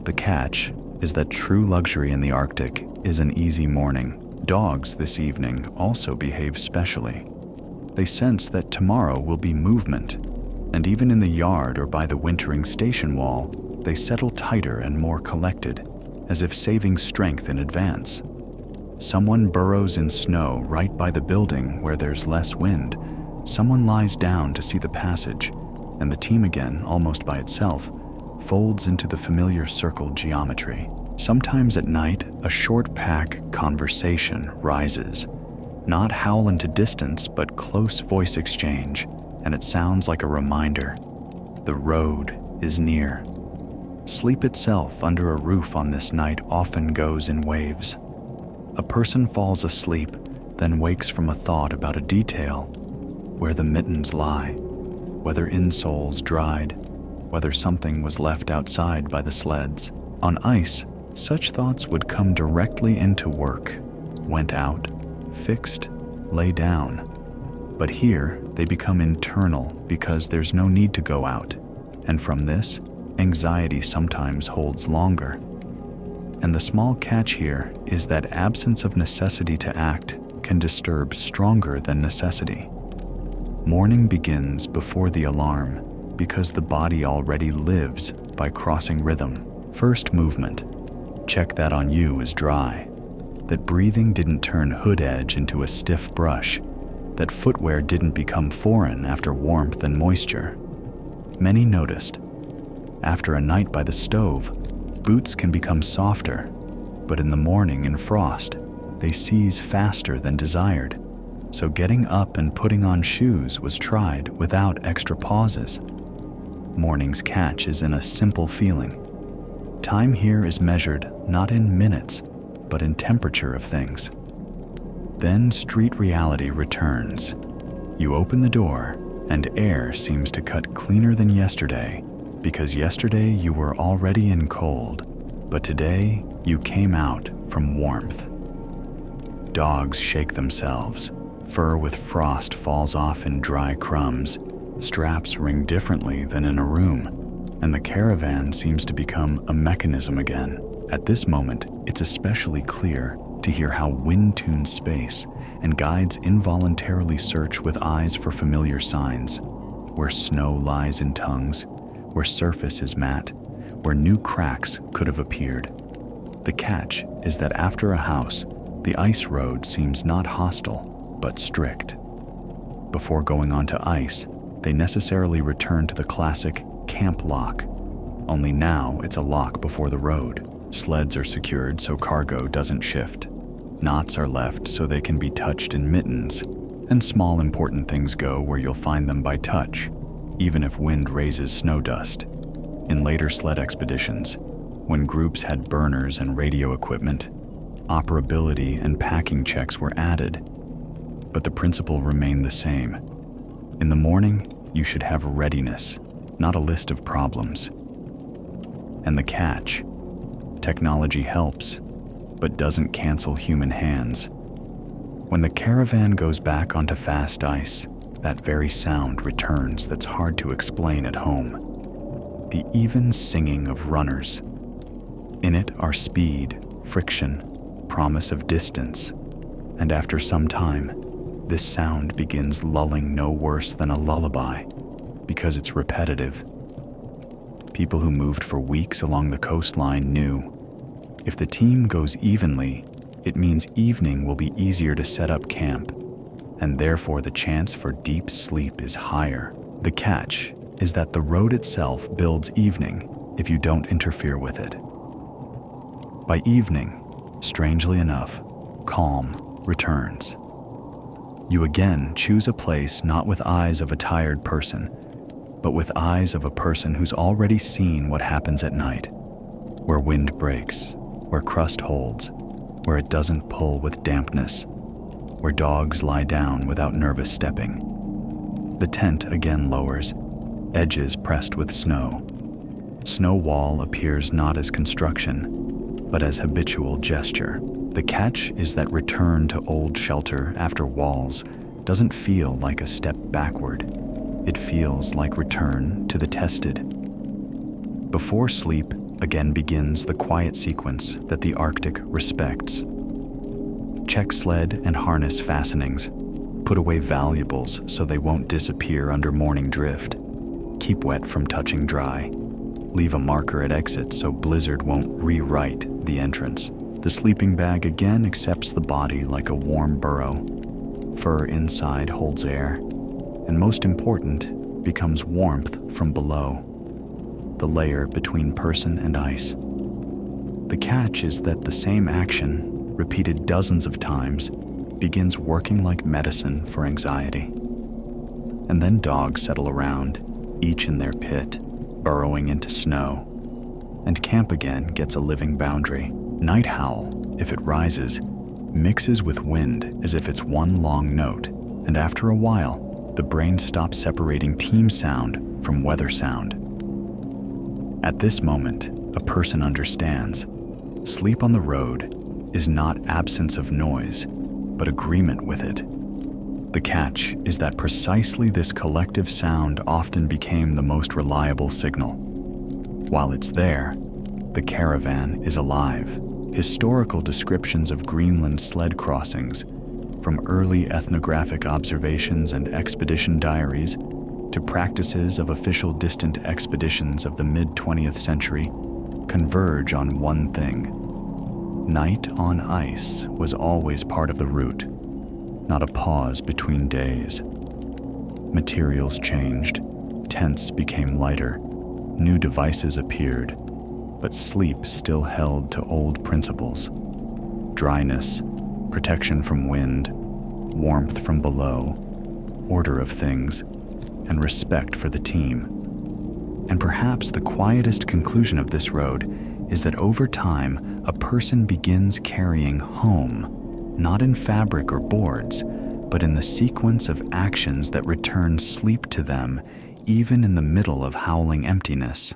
The catch is that true luxury in the Arctic is an easy morning. Dogs this evening also behave specially. They sense that tomorrow will be movement, and even in the yard or by the wintering station wall, they settle tighter and more collected, as if saving strength in advance. Someone burrows in snow right by the building where there's less wind. Someone lies down to see the passage, and the team again, almost by itself, folds into the familiar circle geometry. Sometimes at night, a short pack conversation rises. Not howl into distance, but close voice exchange, and it sounds like a reminder. The road is near. Sleep itself under a roof on this night often goes in waves. A person falls asleep, then wakes from a thought about a detail, where the mittens lie, whether insoles dried, whether something was left outside by the sleds. On ice, such thoughts would come directly into work, went out, fixed, lay down. But here, they become internal because there's no need to go out, and from this, anxiety sometimes holds longer. And the small catch here is that absence of necessity to act can disturb stronger than necessity. Morning begins before the alarm because the body already lives by crossing rhythm. First movement. Check that on you is dry. That breathing didn't turn hood edge into a stiff brush. That footwear didn't become foreign after warmth and moisture. Many noticed. After a night by the stove, boots can become softer, but in the morning in frost, they seize faster than desired. So getting up and putting on shoes was tried without extra pauses. Morning's catch is in a simple feeling. Time here is measured not in minutes, but in temperature of things. Then street reality returns. You open the door, and air seems to cut cleaner than yesterday, because yesterday you were already in cold, but today you came out from warmth. Dogs shake themselves. Fur with frost falls off in dry crumbs. Straps ring differently than in a room, and the caravan seems to become a mechanism again. At this moment, it's especially clear to hear how wind tunes space, and guides involuntarily search with eyes for familiar signs, where snow lies in tongues, where surface is matte, where new cracks could have appeared. The catch is that after a house, the ice road seems not hostile, but strict. Before going onto ice, they necessarily return to the classic camp lock, only now it's a lock before the road. Sleds are secured so cargo doesn't shift. Knots are left so they can be touched in mittens, and small important things go where you'll find them by touch, even if wind raises snow dust. In later sled expeditions, when groups had burners and radio equipment, operability and packing checks were added, but the principle remained the same. In the morning, you should have readiness, not a list of problems. And the catch: technology helps, but doesn't cancel human hands. When the caravan goes back onto fast ice, that very sound returns that's hard to explain at home. The even singing of runners. In it are speed, friction, promise of distance, and after some time, this sound begins lulling no worse than a lullaby, because it's repetitive. People who moved for weeks along the coastline knew, if the team goes evenly, it means evening will be easier to set up camp, and therefore the chance for deep sleep is higher. The catch is that the road itself builds evening if you don't interfere with it. By evening, strangely enough, calm returns. You again choose a place not with eyes of a tired person, but with eyes of a person who's already seen what happens at night, where wind breaks, where crust holds, where it doesn't pull with dampness, where dogs lie down without nervous stepping. The tent again lowers, edges pressed with snow. Snow wall appears not as construction, but as habitual gesture. The catch is that return to old shelter after walls doesn't feel like a step backward. It feels like return to the tested. Before sleep again begins the quiet sequence that the Arctic respects. Check sled and harness fastenings. Put away valuables so they won't disappear under morning drift. Keep wet from touching dry. Leave a marker at exit so blizzard won't rewrite the entrance. The sleeping bag again accepts the body like a warm burrow. Fur inside holds air, and most important, becomes warmth from below, the layer between person and ice. The catch is that the same action, repeated dozens of times, begins working like medicine for anxiety. And then dogs settle around, each in their pit, burrowing into snow, and camp again gets a living boundary. Night howl, if it rises, mixes with wind as if it's one long note, and after a while, the brain stops separating team sound from weather sound. At this moment, a person understands. Sleep on the road is not absence of noise, but agreement with it. The catch is that precisely this collective sound often became the most reliable signal. While it's there, the caravan is alive. Historical descriptions of Greenland sled crossings, from early ethnographic observations and expedition diaries to practices of official distant expeditions of the mid-20th century, converge on one thing. Night on ice was always part of the route, not a pause between days. Materials changed, tents became lighter, new devices appeared, but sleep still held to old principles. Dryness, protection from wind, warmth from below, order of things, and respect for the team. And perhaps the quietest conclusion of this road is that over time, a person begins carrying home, not in fabric or boards, but in the sequence of actions that return sleep to them, even in the middle of howling emptiness.